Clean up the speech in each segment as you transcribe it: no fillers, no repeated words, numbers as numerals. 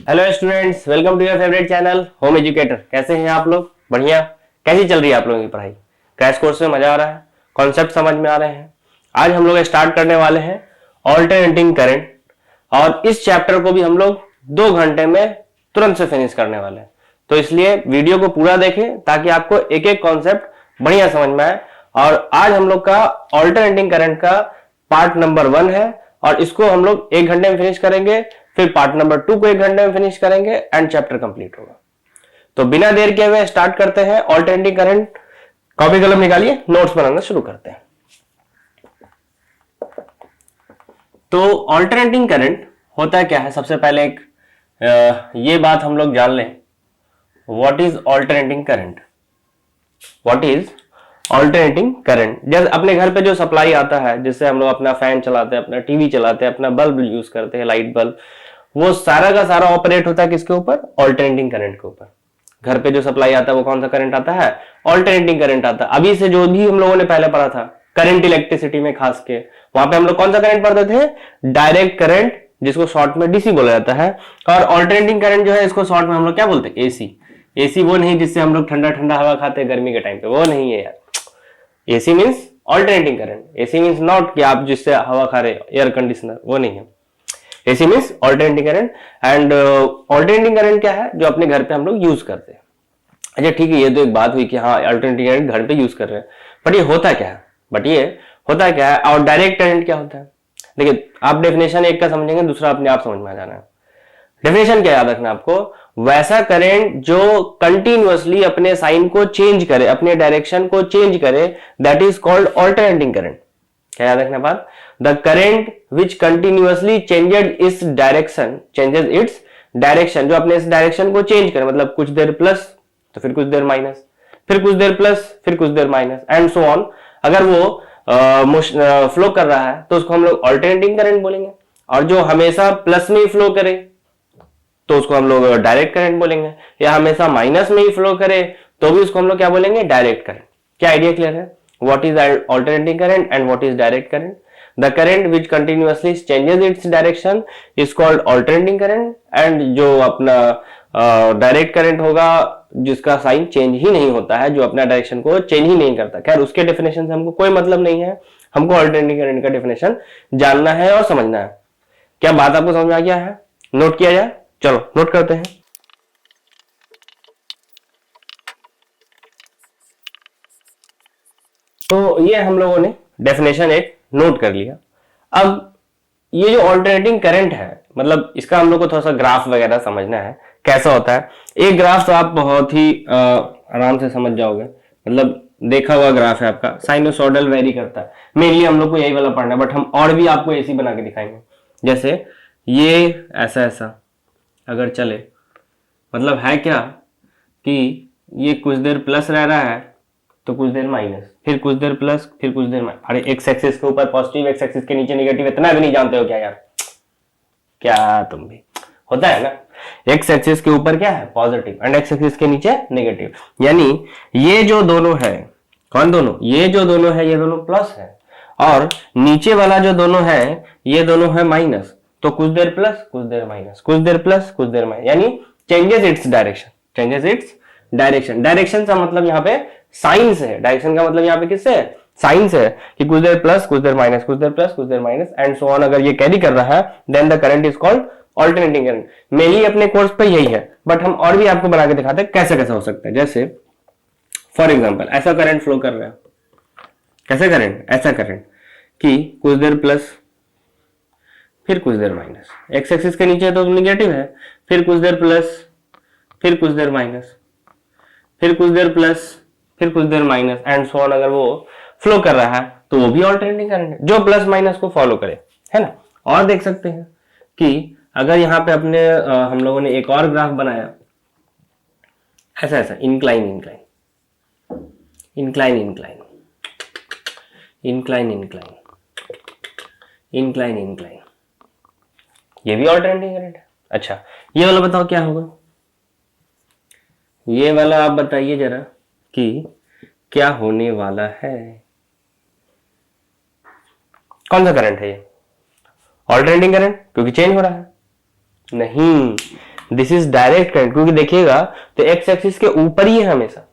Hello students, welcome to your favourite channel home educator. कैसे हैं आप लोग? बढ़िया। कैसी चल रही है आप लोगों की पढ़ाई? क्रैश कोर्स में मजा आ रहा है? कॉन्सेप्ट समझ में आ रहे हैं? आज हम लोग स्टार्ट करने वाले हैं ऑल्टरनेटिंग करंट, और इस चैप्टर को भी हम लोग 2 घंटे में तुरंत से फिनिश करने वाले हैं। तो इसलिए वीडियो को पूरा देखें ताकि आपको एक एक कॉन्सेप्ट बढ़िया समझ में आए। और आज हम लोग का ऑल्टरनेटिंग करंट का पार्ट नंबर 1 है, और इसको हम लोग 1 घंटे में फिनिश करेंगे। फिर पार्ट नंबर 2 को 1 घंटे में फिनिश करेंगे एंड चैप्टर कंप्लीट होगा। तो बिना देर किए हुए स्टार्ट करते हैं ऑल्टरनेटिंग करंट। कॉपी कलम निकालिए, नोट्स बनाना शुरू करते हैं। तो ऑल्टरनेटिंग करंट होता क्या है? सबसे पहले एक ये बात हम लोग जान लें, what is alternating current. What is alternating current? जैसे अपने घर पे जो सप्लाई आता है, जिससे हम लोग अपना फैन चलाते हैं, अपना टीवी चलाते हैं, अपना बल्ब यूज करते हैं, लाइट बल्ब, वो सारा का सारा ऑपरेट होता है किसके ऊपर? ऑल्टरनेटिंग करंट के ऊपर। घर पे जो सप्लाई आता है वो कौन सा करंट आता है? ऑल्टरनेटिंग करंट आता है। अभी से जो भी हम लोगों ने पहले पढ़ा था करंट इलेक्ट्रिसिटी में, खास के वहां पे हम लोग कौन सा करंट पढ़ते थे? डायरेक्ट करंट, जिसको शॉर्ट में डीसी बोला जाता है। और ऑल्टरनेटिंग करंट जो है, इसको शॉर्ट में हम लोग क्या बोलते हैं? एसी। एसी वो नहीं जिससे हम लोग ठंडा ठंडा हवा खाते हैं गर्मी के टाइम पे, वो नहीं है यार। AC means alternating current. AC means not कि आप जिससे हवा खा रहे, एयर कंडीशनर, वो नहीं है। AC means alternating current. And alternating current क्या है? जो अपने घर पे हम लोग यूज करते हैं। अच्छा ठीक है, ये तो एक बात हुई कि हाँ ऑल्टरनेटिंग करंट घर पे यूज कर रहे हैं, बट ये होता क्या है? और डायरेक्ट करंट क्या होता है? देखिए, आप डेफिनेशन एक का समझेंगे, दूसरा अपने आप समझ में आ जाना है। डेफिनेशन क्या याद रखना आपको? वैसा करंट जो कंटिन्यूअसली अपने साइन को चेंज करे, अपने डायरेक्शन को चेंज करे, that is called alternating current. क्या याद रखना बात? The current which continuously changes its direction, जो अपने इस डायरेक्शन को चेंज करे, मतलब कुछ देर प्लस तो फिर कुछ देर माइनस, फिर कुछ देर प्लस फिर कुछ देर माइनस, एंड सो ऑन। अगर वो फ्लो कर रहा है तो उसको हम लोग ऑल्टरनेटिंग करंट बोलेंगे। और जो हमेशा प्लस में ही फ्लो करे तो उसको हम लोग डायरेक्ट करंट बोलेंगे, या हमेशा माइनस में ही फ्लो करे तो भी उसको हम लोग क्या बोलेंगे? Direct current. क्या आइडिया क्लियर है? What is alternating current and what is direct current? The current which continuously changes its direction is called alternating current, and जो अपना डायरेक्ट करंट होगा जिसका साइन चेंज ही नहीं होता है, जो अपना डायरेक्शन को चेंज ही नहीं करता। खैर उसके डेफिनेशन से हमको कोई मतलब नहीं है, हमको ऑल्टरनेटिंग करंट का डेफिनेशन जानना है और समझना है। क्या बात आपको समझ में आ गया है? नोट किया जाए? चलो नोट करते हैं। तो ये हम लोगों ने डेफिनेशन एक नोट कर लिया। अब ये जो ऑल्टरनेटिंग करंट है, मतलब इसका हम लोग को थोड़ा सा ग्राफ वगैरह समझना है, कैसा होता है। एक ग्राफ तो आप बहुत ही आराम से समझ जाओगे, मतलब देखा हुआ ग्राफ है आपका। साइनोसॉइडल वेरी करता है, मेनली हम लोग को यही वाला पढ़ना है, बट हम और भी आपको ऐसी बना के दिखाएंगे। जैसे ये ऐसा ऐसा अगर चले, मतलब है क्या कि ये कुछ देर प्लस रह रहा है तो कुछ देर माइनस, फिर कुछ देर प्लस फिर कुछ देर माइनस। अरे एक्स एक्सिस के ऊपर पॉजिटिव, एक्स एक्सिस के नीचे नेगेटिव, इतना भी नहीं जानते हो क्या यार? क्या तुम भी? होता है ना, एक्स एक्सिस के ऊपर क्या है? पॉजिटिव, एंड एक्स एक्सिस के नीचे नेगेटिव। यानी ये जो दोनों है, कौन दोनों? ये जो दोनों है ये दोनों प्लस है, और नीचे वाला जो दोनों है ये दोनों है माइनस। तो कुछ देर प्लस कुछ देर माइनस, कुछ देर प्लस कुछ देर माइनस, यानी changes its direction. Changes its direction. Direction का मतलब यहाँ पे साइन से है। डायरेक्शन का मतलब यहाँ पे किससे है? साइन से है, कि कुछ देर प्लस कुछ देर माइनस, कुछ देर प्लस कुछ देर माइनस, एंड सो ऑन। अगर ये कैरी कर रहा है then the current is called alternating current. Mainly अपने कोर्स पे यही है, बट हम और भी आपको बना के दिखाते हैं कैसे कैसे हो सकता है। जैसे फॉर एग्जाम्पल ऐसा करंट फ्लो कर रहा है। कैसे करंट? ऐसा करंट कि कुछ देर प्लस फिर कुछ देर माइनस, एक्स एक्सिस के नीचे तो निगेटिव है, फिर कुछ देर प्लस फिर कुछ देर माइनस, फिर कुछ देर प्लस फिर कुछ देर माइनस, एंड सो ऑन। अगर वो फ्लो कर रहा है तो वो भी ऑल्टरनेटिंग करंट है, जो प्लस माइनस को फॉलो करे, है ना। और देख सकते हैं कि अगर यहाँ पे अपने हम लोगों ने एक और ग्राफ बनाया, ऐसा ऐसा incline incline incline incline incline incline incline incline, ये भी ऑल्टरनेटिंग करंट है। अच्छा ये वाला बताओ क्या होगा? ये वाला आप बताइए जरा कि क्या होने वाला है? कौन सा करंट है ये? ऑल्टरनेटिंग करंट, क्योंकि चेंज हो रहा है। नहीं, दिस इज डायरेक्ट करंट, क्योंकि देखिएगा तो एक्स एक्सिस के ऊपर ही है हमेशा,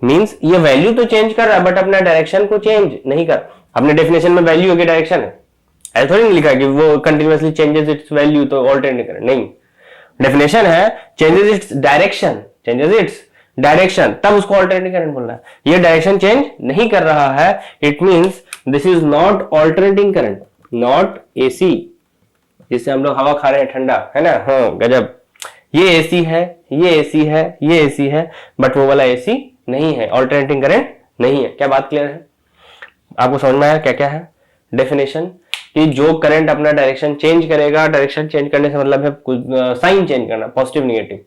मींस ये वैल्यू तो चेंज कर रहा है बट अपना डायरेक्शन को चेंज नहीं कर। अपने डेफिनेशन में वैल्यू की डायरेक्शन है, ऐसा थोड़ी नहीं लिखा कि वो कंटिन्यूअसली चेंजेस इट्स वैल्यू तो ऑल्टरनेटिंग करंट, नहीं, डेफिनेशन है changes its direction, changes its direction, तब उसको ऑल्टरनेटिंग करंट बोलना है। ये डायरेक्शन चेंज नहीं कर रहा है, it means this is not alternating current, not AC, जिससे हम लोग हवा खा रहे हैं ठंडा, है ना, हाँ गजब, ये एसी है, ये एसी है, ये एसी है, बट वो वाला एसी नहीं है, ऑल्टरनेटिंग करंट नहीं है। क्या बात क्लियर है? आपको समझ में आया क्या क्या है डेफिनेशन, कि जो करंट अपना डायरेक्शन चेंज करेगा, डायरेक्शन चेंज करने से मतलब है कुछ साइन चेंज करना, पॉजिटिव निगेटिव,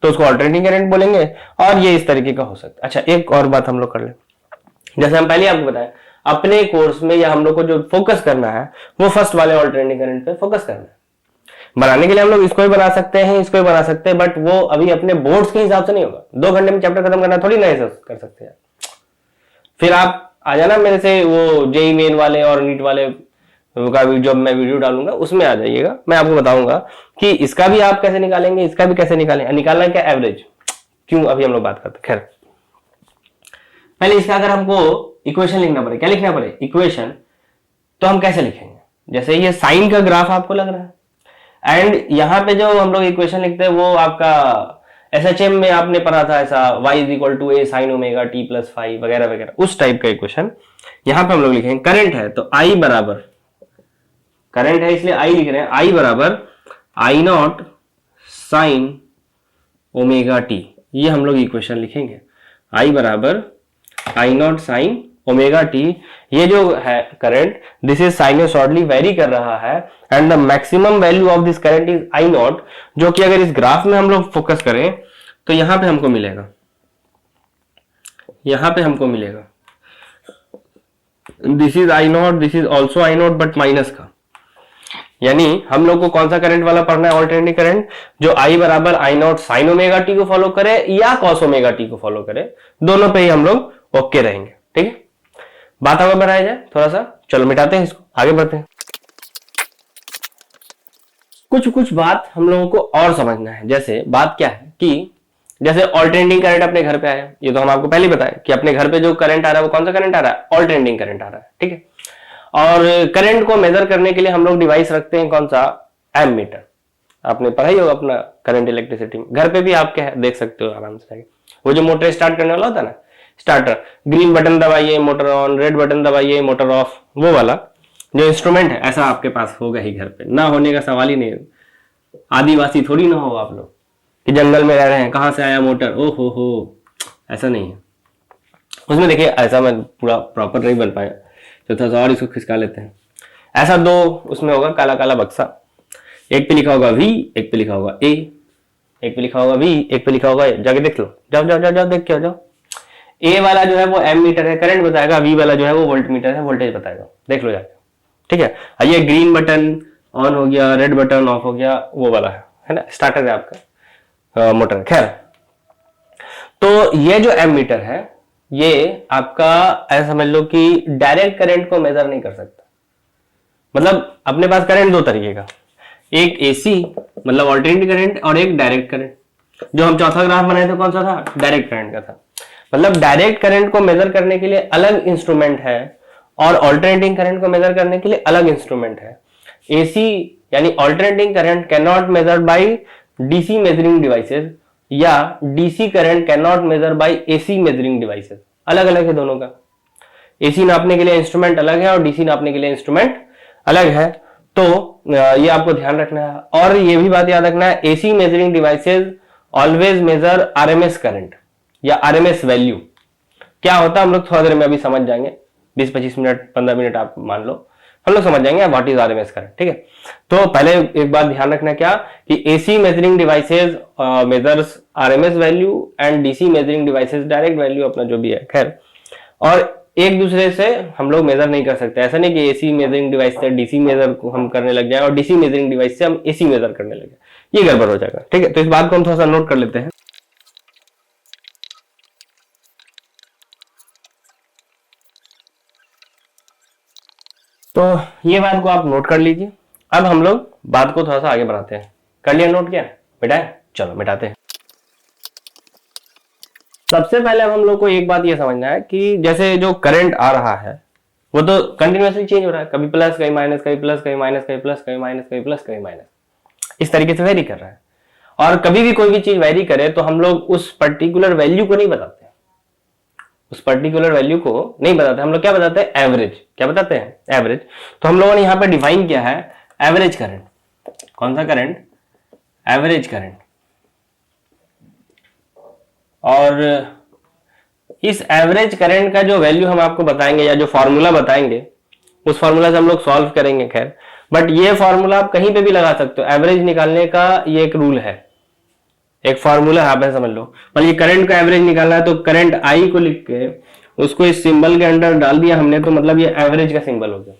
तो उसको ऑल्टरनेटिंग करंट बोलेंगे, और ये इस तरीके का हो सकता है। अच्छा, एक और बात हम लोग कर ले, जैसे हम पहले आपको बताएं, अपने कोर्स में या हम लोग को जो फोकस करना है वो फर्स्ट वाले ऑल्टरनेटिंग करंट पे फोकस करना है। बनाने के लिए हम लोग इसको भी बना सकते हैं, इसको भी बना सकते हैं, बट वो अभी अपने बोर्ड्स के हिसाब से नहीं होगा। 2 घंटे में चैप्टर खत्म करना थोड़ी ना ऐसा कर सकते हैं। फिर आप आ जाना मेरे से, वो जेई मेन वाले और नीट वाले का भी जब मैं वीडियो डालूंगा उसमें आ जाइएगा, मैं आपको बताऊंगा कि इसका भी आप कैसे निकालेंगे, इसका भी कैसे निकालेंगे, निकालना क्या एवरेज, क्यों अभी हम लोग बात करते हैं। खैर, पहले इसका अगर हमको इक्वेशन लिखना पड़े, क्या लिखना पड़े, इक्वेशन, तो हम कैसे लिखेंगे? जैसे ये साइन का ग्राफ आपको लग रहा है, एंड यहां पे जो हम लोग इक्वेशन लिखते हैं वो आपका एसएचएम में आपने पढ़ा था, ऐसा y is equal to A sine omega T plus five वगैरह वगैरह, उस टाइप का इक्वेशन यहां पे हम लोग लिखेंगे। करंट है तो I बराबर, करंट है इसलिए I लिख रहे हैं, I बराबर I not sine omega T, ये हम लोग इक्वेशन लिखेंगे। I बराबर I not sine omega T, ये जो है current, this is sinusoidally very कर रहा है, and the maximum value of this current is I not, जो कि अगर इस ग्राफ में हम लोग फोकस करें तो यहां पे हमको मिलेगा, यहां पे हमको मिलेगा, this is I not, this is also I not but minus का, यानी हम लोग को कौन सा करंट वाला पढ़ना है, ऑल्टरनेटिंग करंट, जो आई बराबर I not sine omega T को फॉलो करे या कॉस ओमेगा टी को फॉलो करे, दोनों पे ही हम लोग ओके रहेंगे। ठीक है, बात आगे बढ़ाया जाए थोड़ा सा, चलो मिटाते हैं इसको, आगे बढ़ते हैं। कुछ कुछ बात हम लोगों को और समझना है। जैसे बात क्या है कि जैसे ऑल्टरनेटिंग करंट अपने घर पे आया, ये तो हम आपको पहले ही बताया कि अपने घर पे जो करंट आ रहा है वो कौन सा करंट आ रहा है, ऑल्टरनेटिंग करंट आ रहा है। ठीक है, और करंट को मेजर करने के लिए हम लोग डिवाइस रखते हैं कौन सा, एमीटर। आपने पढ़ा ही होगा अपना करंट इलेक्ट्रिसिटी में, घर पे भी आप क्या देख सकते हो आराम से, वो जो मोटर स्टार्ट करने वाला होता है ना, स्टार्टर, ग्रीन बटन दबाइए मोटर ऑन, रेड बटन दबाइए मोटर ऑफ, वो वाला जो इंस्ट्रूमेंट है ऐसा आपके पास होगा ही घर पे, ना होने का सवाल ही नहीं। आदिवासी थोड़ी ना हो आप लोग कि जंगल में रह रहे हैं, कहां से आया मोटर, ओ हो, ऐसा नहीं है उसमें। देखिए ऐसा मैं पूरा प्रॉपर नहीं बन पाया, तो थोड़ा सा और इसको खिसका लेते हैं। ऐसा 2 उसमें होगा काला काला बक्सा, एक पे लिखा होगा V, एक पे लिखा होगा A, एक पे लिखा होगा V, एक पे लिखा होगा A, जाके देख लो, जाओ जाओ जाओ जाओ देख के आ जाओ। A वाला जो है वो एम मीटर है, करंट बताएगा, V वाला जो है वो वोल्ट मीटर है, वोल्टेज बताएगा, देख लो जाके। ठीक है, ये ग्रीन बटन ऑन हो गया, रेड बटन ऑफ हो गया, वो वाला है ना, स्टार्टर है आपका मोटर। खैर, तो ये जो एम मीटर है ये आपका ऐसा समझ लो कि डायरेक्ट करंट को मेजर नहीं कर सकता। मतलब अपने पास करंट 2 तरीके का, एक एसी मतलब ऑल्टरनेटिंग करंट, और एक डायरेक्ट करंट। जो हम चौथा ग्राफ बनाए थे कौन सा था, डायरेक्ट करंट का था। मतलब डायरेक्ट करंट को मेजर करने के लिए अलग इंस्ट्रूमेंट है, और ऑल्टरनेटिंग करंट को मेजर करने के लिए अलग इंस्ट्रूमेंट है। एसी यानी alternating current can not measure by DC measuring devices, या DC current can not measure by AC measuring devices. अलग अलग है दोनों का, एसी नापने के लिए इंस्ट्रूमेंट अलग है और डीसी नापने के लिए इंस्ट्रूमेंट अलग है। तो ये आपको ध्यान रखना है, और ये भी बात याद रखना है, AC measuring devices always major RMS current या आरएमएस वैल्यू। क्या होता है हम लोग थोड़ा देर में अभी समझ जाएंगे, 20-25 मिनट 15 मिनट आप मान लो, हम लोग समझ जाएंगे व्हाट इज आरएमएस करंट। ठीक है, तो पहले एक बात ध्यान रखना क्या, कि AC measuring devices measures RMS value and DC measuring devices direct value अपना जो भी है। खैर, और एक दूसरे से हम लोग मेजर नहीं कर सकते। ऐसा नहीं कि एसी मेजरिंग डिवाइस से डीसी मेजर हम करने लग जाए और डीसी मेजरिंग डिवाइस से हम एसी मेजर करने लगे, ये गड़बड़ हो जाएगा। ठीक है, तो इस बात को हम थोड़ा सा नोट कर लेते हैं। तो ये बात को आप नोट कर लीजिए। अब हम लोग बात को थोड़ा सा आगे बढ़ाते हैं। कर लिया नोट क्या? मिटाए, चलो मिटाते हैं। सबसे पहले हम लोग को एक बात ये समझना है कि जैसे जो करंट आ रहा है वो तो कंटिन्यूअसली चेंज हो रहा है, कभी प्लस कभी माइनस, कभी प्लस कभी माइनस, कभी प्लस कभी माइनस, कभी प्लस कभी माइनस, इस तरीके से वेरी कर रहा है। और कभी भी कोई भी चीज वेरी करे तो हम लोग उस पर्टिकुलर वैल्यू को नहीं बताते, उस पर्टिकुलर वैल्यू को नहीं बताते, हम लोग क्या बताते हैं, एवरेज। क्या बताते हैं, एवरेज। तो हम लोगों ने यहां पे डिफाइन किया है एवरेज करंट। कौन सा करंट, एवरेज करंट। और इस एवरेज करंट का जो वैल्यू हम आपको बताएंगे या जो फॉर्मूला बताएंगे उस फॉर्मूला से हम लोग सॉल्व करेंगे, खैर बट ये फॉर्मूला आप कहीं पे भी लगा सकते हो। एवरेज निकालने का ये एक रूल है, एक फॉर्मूला है, आप ऐसा समझ लो। मतलब ये करंट का एवरेज निकालना है तो करंट आई को लिख के उसको इस सिंबल के अंदर डाल दिया हमने, तो मतलब ये एवरेज का सिंबल हो गया।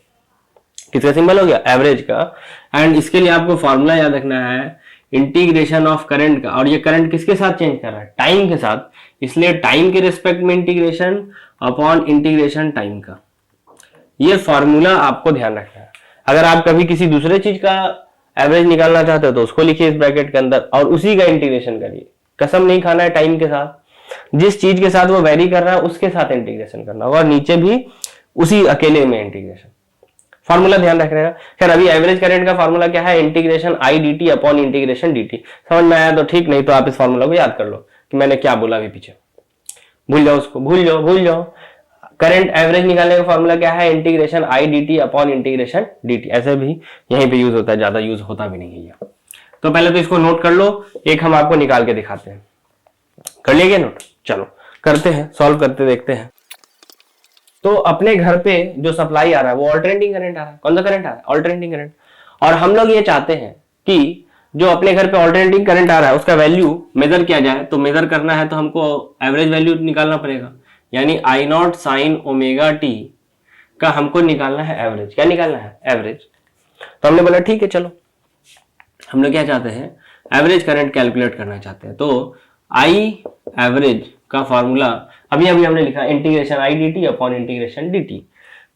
किसका सिंबल हो गया, एवरेज का। एंड इसके लिए आपको फॉर्मूला याद रखना है इंटीग्रेशन ऑफ करंट का। और ये करंट किसके साथ चेंज कर रहा है, टाइम के साथ, इसलिए टाइम के रिस्पेक्ट में इंटीग्रेशन अपॉन इंटीग्रेशन टाइम का। ये फॉर्मूला आपको ध्यान रखना है। अगर आप कभी किसी दूसरे चीज का एवरेज निकालना चाहते हो तो उसको लिखिए इस ब्रैकेट के अंदर और उसी का इंटीग्रेशन करिए। कसम नहीं खाना है टाइम के साथ, जिस चीज के साथ वो वेरी कर रहा है उसके साथ इंटीग्रेशन करना होगा और नीचे भी उसी अकेले में इंटीग्रेशन। फॉर्मूला ध्यान रखना। खैर अभी एवरेज करंट का फॉर्मूला क्या है, integration I D T upon integration D T. समझ में आया तो ठीक, नहीं तो आप इस फॉर्मूला को याद कर लो कि मैंने क्या बोला अभी पीछे, भूल जाओ उसको, भूल जाओ। करंट एवरेज निकालने का फॉर्मूला क्या है, integration I D T upon integration D T. ऐसे भी यहीं पे यूज होता है, ज्यादा यूज होता भी नहीं है ये। तो पहले तो इसको नोट कर लो, एक हम आपको निकाल के दिखाते हैं। कर लिया क्या नोट, चलो करते हैं, सॉल्व करते देखते हैं। तो अपने घर पे जो सप्लाई आ रहा है वो अल्टरनेटिंग करंट आ रहा है। कौन सा करंट आ रहा है, अल्टरनेटिंग करंट। और हम लोग ये चाहते हैं कि जो अपने घर पे अल्टरनेटिंग करंट आ रहा है उसका वैल्यू मेजर किया जाए। तो मेजर करना है तो हमको एवरेज वैल्यू निकालना पड़ेगा, यानी आई नॉट साइन ओमेगा टी का हमको निकालना है एवरेज। क्या निकालना है, एवरेज। तो हमने बोला ठीक है चलो, हम लोग क्या चाहते हैं, एवरेज करंट कैलकुलेट करना चाहते हैं। तो आई एवरेज का फॉर्मूला अभी हमने लिखा integration I D T upon integration D T.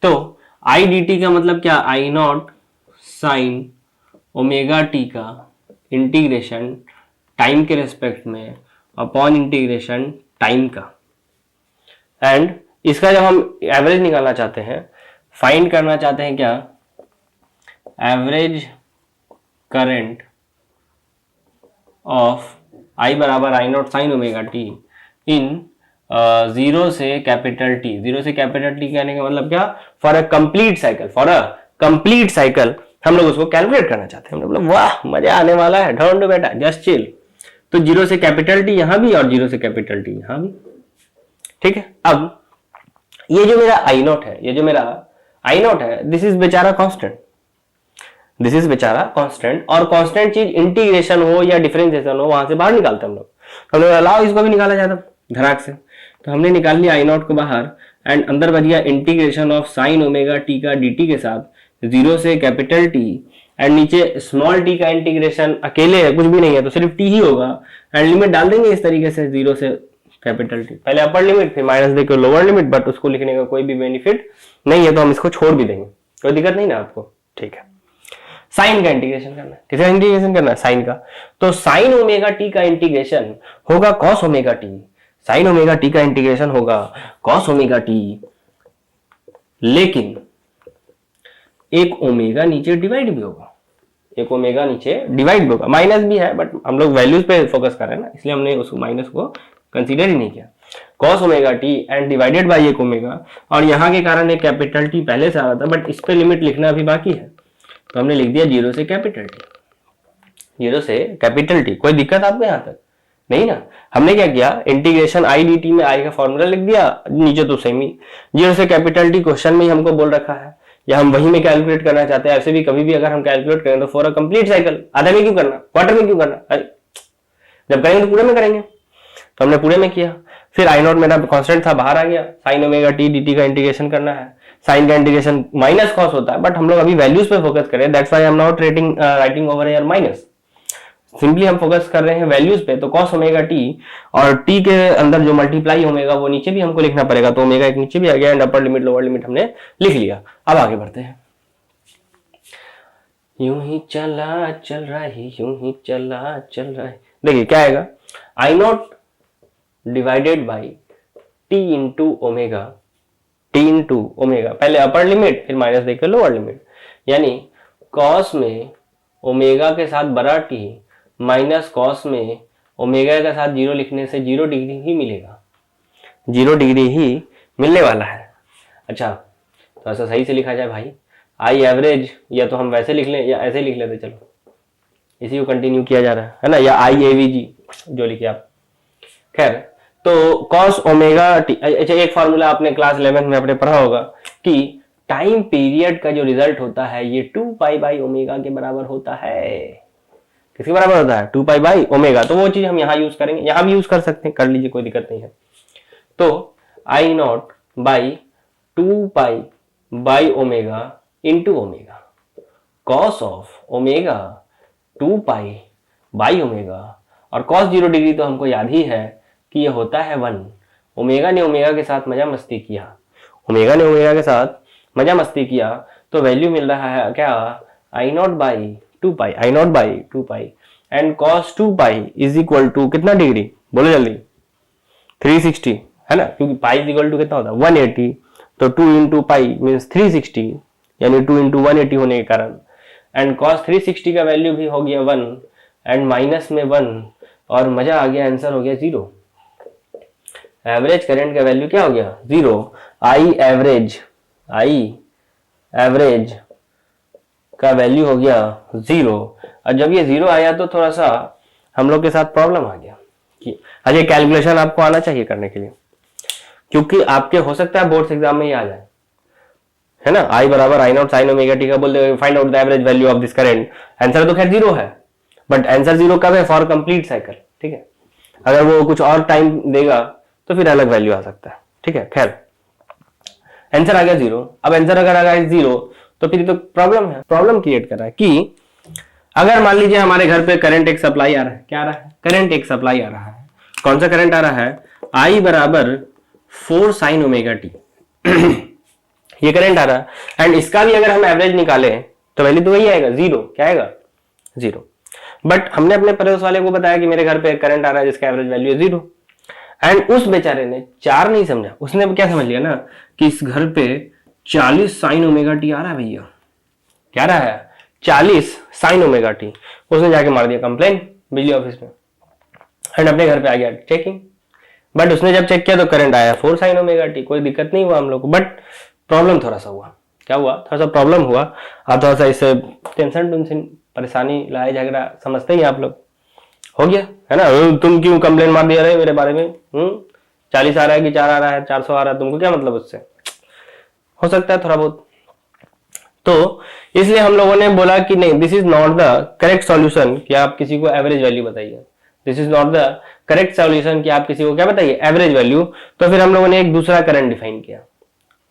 तो आई डी टी का मतलब क्या, I not sine omega T का इंटीग्रेशन टाइम के रेस्पेक्ट में अपॉन इंटीग्रेशन टाइम का। एंड इसका जब हम एवरेज निकालना चाहते हैं, फाइंड करना चाहते हैं क्या, एवरेज करंट ऑफ आई बराबर I not sine omega T in zero से कैपिटल टी। जीरो से कैपिटल टी कहने का मतलब क्या, for a complete cycle, for a complete cycle हम लोग उसको कैलकुलेट करना चाहते हैं। हम लोग वाह मजा आने वाला है, ढूंढो बेटा, जस्ट चिल। तो जीरो से कैपिटल टी यहां भी और जीरो से कैपिटल टी यहां भी, ठीक है। अब ये जो मेरा आई नॉट है, ये जो मेरा आई नॉट है, दिस इज बेचारा कांस्टेंट, दिस इज बेचारा कांस्टेंट। और कांस्टेंट चीज इंटीग्रेशन हो या डिफरेंशिएशन हो वहां से बाहर निकालते हम लोग। हम लोग अलाउ इसको भी निकाला जाता धड़ाक से, तो हमने निकाल लिया आई नॉट को बाहर एंड अंदर बच गया integration of sine omega T का डी के साथ जीरो से कैपिटल टी एंड नीचे स्मॉल टी का इंटीग्रेशन अकेले है, कुछ भी नहीं है तो सिर्फ टी ही होगा। एंड लिमिट डाल देंगे इस तरीके से जीरो से कैपिटल टी, पहले अपर लिमिट फिर माइनस देकर लोअर लिमिट, बट उसको लिखने का कोई भी बेनिफिट नहीं है तो हम इसको छोड़ भी देंगे, कोई दिक्कत नहीं ना आपको, ठीक है। साइन का इंटीग्रेशन करना है, किसका इंटीग्रेशन करना है, साइन का। तो साइन ओमेगा टी का इंटीग्रेशन होगा cos omega T, sign omega T का इंटीग्रेशन होगा कॉस ओमेगा टी, लेकिन एक ओमेगा नीचे डिवाइड भी होगा, एक ओमेगा नीचे डिवाइड भी होगा, माइनस भी है बट हम लोग वैल्यूज पे फोकस कर रहे हैं ना, इसलिए हमने उस माइनस को कंसीडर ही नहीं किया। Cos omega T and divided by एक ओमेगा, और यहाँ के कारण एक कैपिटल टी पहले से आ रहा था बट इस पे लिमिट लिखना अभी बाकी है, तो हमने लिख दिया जीरो से कैपिटल टी, जीरो से कैपिटल टी। कोई दिक्कत आपको यहाँ तक नहीं ना। हमने क्या किया, इंटीग्रेशन आई डी टी में आई का फॉर्मूला लिख दिया, नीचे तो सेम ही जीरो से कैपिटल टी क्वेश्चन में ही हमको बोल रखा है, या हम वही में कैलकुलेट करना चाहते हैं। ऐसे भी कभी भी अगर हम कैलकुलेट करें तो फॉर अ कंप्लीट साइकिल, आधे में क्यों करना, क्वार्टर में क्यों करना, जब करेंगे तो पूरे में करेंगे, तो हमने पूरे में किया। फिर आई नॉट मेरा कांस्टेंट था, बाहर आ गया, साइन ओमेगा टी डी का इंटीग्रेशन करना है। साइन का इंटीग्रेशन माइनस कॉस होता है बट हम लोग अभी वैल्यूज पे फोकस करें, that's why I am not writing over here minus, simply हम फोकस कर रहे हैं वैल्यूज पे। तो कॉस ओमेगा टी और टी के अंदर जो मल्टीप्लाई ओमेगा वो नीचे भी हमको लिखना पड़ेगा, तो ओमेगा एक नीचे भी आ गया and upper limit lower limit हमने लिख लिया। अब आगे बढ़ते हैं। यूं ही चला चल रहा है, यूं ही चला चल रहा है। देखिए क्या आएगा, I naught divided by T into omega, T into omega, पहले अपर लिमिट फिर माइनस देकर लोअर लिमिट, यानी कॉस में ओमेगा के साथ बड़ा टी माइनस कॉस में ओमेगा के साथ जीरो लिखने से 0 डिग्री ही मिलेगा, 0 डिग्री ही मिलने वाला है। अच्छा तो ऐसा सही से लिखा जाए भाई, आई एवरेज, या तो हम वैसे लिख लें या ऐसे लिख लेते, चलो इसी को कंटिन्यू किया जा रहा है ना, या आई ए वी जी जो लिखे आप। खैर तो कॉस ओमेगा टी, अच्छा एक फार्मूला आपने क्लास 11 में अपने पढ़ा होगा कि टाइम पीरियड का जो रिजल्ट होता है ये 2 पाई बाई ओमेगा के बराबर होता है। किसके बराबर होता है? 2 पाई बाई ओमेगा। तो वो चीज हम यहाँ यूज करेंगे, यहाँ भी यूज कर सकते हैं, कर लीजिए कोई दिक्कत नहीं है। तो I not by 2 pi by omega into omega, cos of omega 2 pi by omega, और कॉस 0 डिग्री तो हमको याद ही है कि ये होता है 1। ओमेगा ने ओमेगा के साथ मजा मस्ती किया, ओमेगा ने ओमेगा के साथ मजा मस्ती किया, तो वैल्यू मिल रहा है क्या, I not by 2 pi, I not by 2 pi, and cos 2 pi is equal to कितना डिग्री, बोलो जल्दी, 360 है ना, क्योंकि पाई इज इक्वल टू कितना होता है 180, तो 2 इंटू पाई मीन्स 360, यानी 2 इंटू 180 होने के कारण, एंड cos 360 का वैल्यू भी हो गया 1 एंड माइनस में 1, और मजा आ गया, आंसर हो गया 0। एवरेज करंट का वैल्यू क्या हो गया 0। आई एवरेज का वैल्यू हो गया 0। और जब ये 0 आया तो थोड़ा सा हम लोग के साथ प्रॉब्लम आ गया कि अजय कैलकुलेशन आपको आना चाहिए करने के लिए, क्योंकि आपके हो सकता है बोर्ड्स एग्जाम में ही आ जाए, है ना। आई बराबर I not sine omega T का बोल दे, find out the average value of this current, answer तो खैर 0 है, बट आंसर 0 कब है, फॉर कंप्लीट साइकिल, ठीक है। अगर वो कुछ और टाइम देगा तो फिर अलग वैल्यू आ सकता है, ठीक है। खैर आंसर आ गया 0। अब आंसर अगर आ गया 0 तो फिर तो प्रॉब्लम है, प्रॉब्लम क्रिएट कर रहा है कि अगर मान लीजिए हमारे घर पे करंट एक सप्लाई आ रहा है, क्या आ रहा है, करंट एक सप्लाई आ रहा है, कौन सा करंट आ रहा है, आई बराबर 4 साइन ओमेगा टी ये करंट आ रहा है, एंड इसका भी अगर हम एवरेज निकाले तो वैल्यू तो वही आएगा 0, क्या आएगा 0। बट हमने अपने पड़ोस वाले को बताया कि मेरे घर पे करंट आ रहा है जिसका एवरेज वैल्यू है 0, एंड उस बेचारे ने 4 नहीं समझा, उसने क्या समझ लिया ना कि इस घर पे 40 साइन ओमेगा टी आ रहा है भैया, क्या रहा है 40 साइन ओमेगा टी। उसने जाके मार दिया कंप्लेन बिजली ऑफिस में, एंड अपने घर पे आ गया चेकिंग, बट उसने जब चेक किया तो करंट आया 4 साइन ओमेगा टी, कोई दिक्कत नहीं हुआ हम लोग को, बट प्रॉब्लम थोड़ा सा हुआ, क्या हुआ, थोड़ा सा प्रॉब्लम हुआ, आप थोड़ा सा इससे टेंशन परेशानी लड़ाई झगड़ा समझते ही आप लोग, हो गया है ना। तुम क्यों कंप्लेन मार दिया रहे मेरे बारे में, 40 आ रहा है कि 4 आ रहा है, 400 आ रहा है, तुमको क्या मतलब उससे, हो सकता है थोड़ा बहुत। तो इसलिए हम लोगों ने बोला कि नहीं, this is not the correct solution कि आप किसी को एवरेज वैल्यू बताइए, this is not the correct solution कि आप किसी को क्या बताइए एवरेज वैल्यू। तो फिर हम लोगों ने एक दूसरा करंट डिफाइन किया,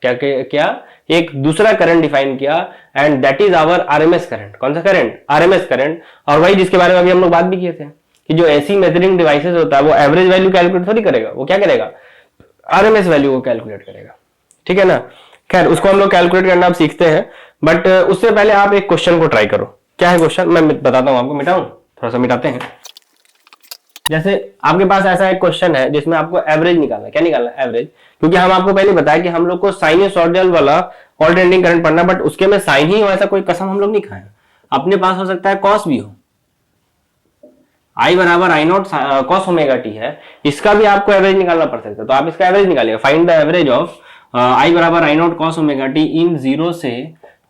क्या एक दूसरा करंट डिफाइन किया, and that is our RMS current. कौन सा करंट, आरएमएस करंट। और वही जिसके बारे में अभी हम लोग बात भी किए थे कि जो एसी मेजरिंग डिवाइसेस होता है वो एवरेज वैल्यू कैलकुलेट थोड़ी करेगा, वो क्या करेगा आरएमएस वैल्यू को कैलकुलेट करेगा, ठीक है ना। खैर उसको हम लोग कैलकुलेट करना आप सीखते हैं, बट उससे पहले आप एक क्वेश्चन को ट्राई करो। क्या है क्वेश्चन, मैं बताता हूं आपको, मिटाऊं, थोड़ा सा मिटाते हैं। जैसे आपके पास ऐसा एक क्वेश्चन है जिसमें आपको एवरेज निकालना है, क्या निकालना है एवरेज, क्योंकि हम आपको पहले बताया कि हम लोग को साइनसॉइडल वाला ऑल्टरनेटिंग करंट पढ़ना, बट उसके में साइन ही हो ऐसा कोई कसम हम लोग नहीं खाए। अपने पास हो सकता है कॉस भी हो, आई बराबर I naught cos omega T है, इसका भी आपको एवरेज निकालना पड़ सकता है, तो आप इसका एवरेज निकालिएगा, find the average of I बराबर I naught cos omega T in 0 से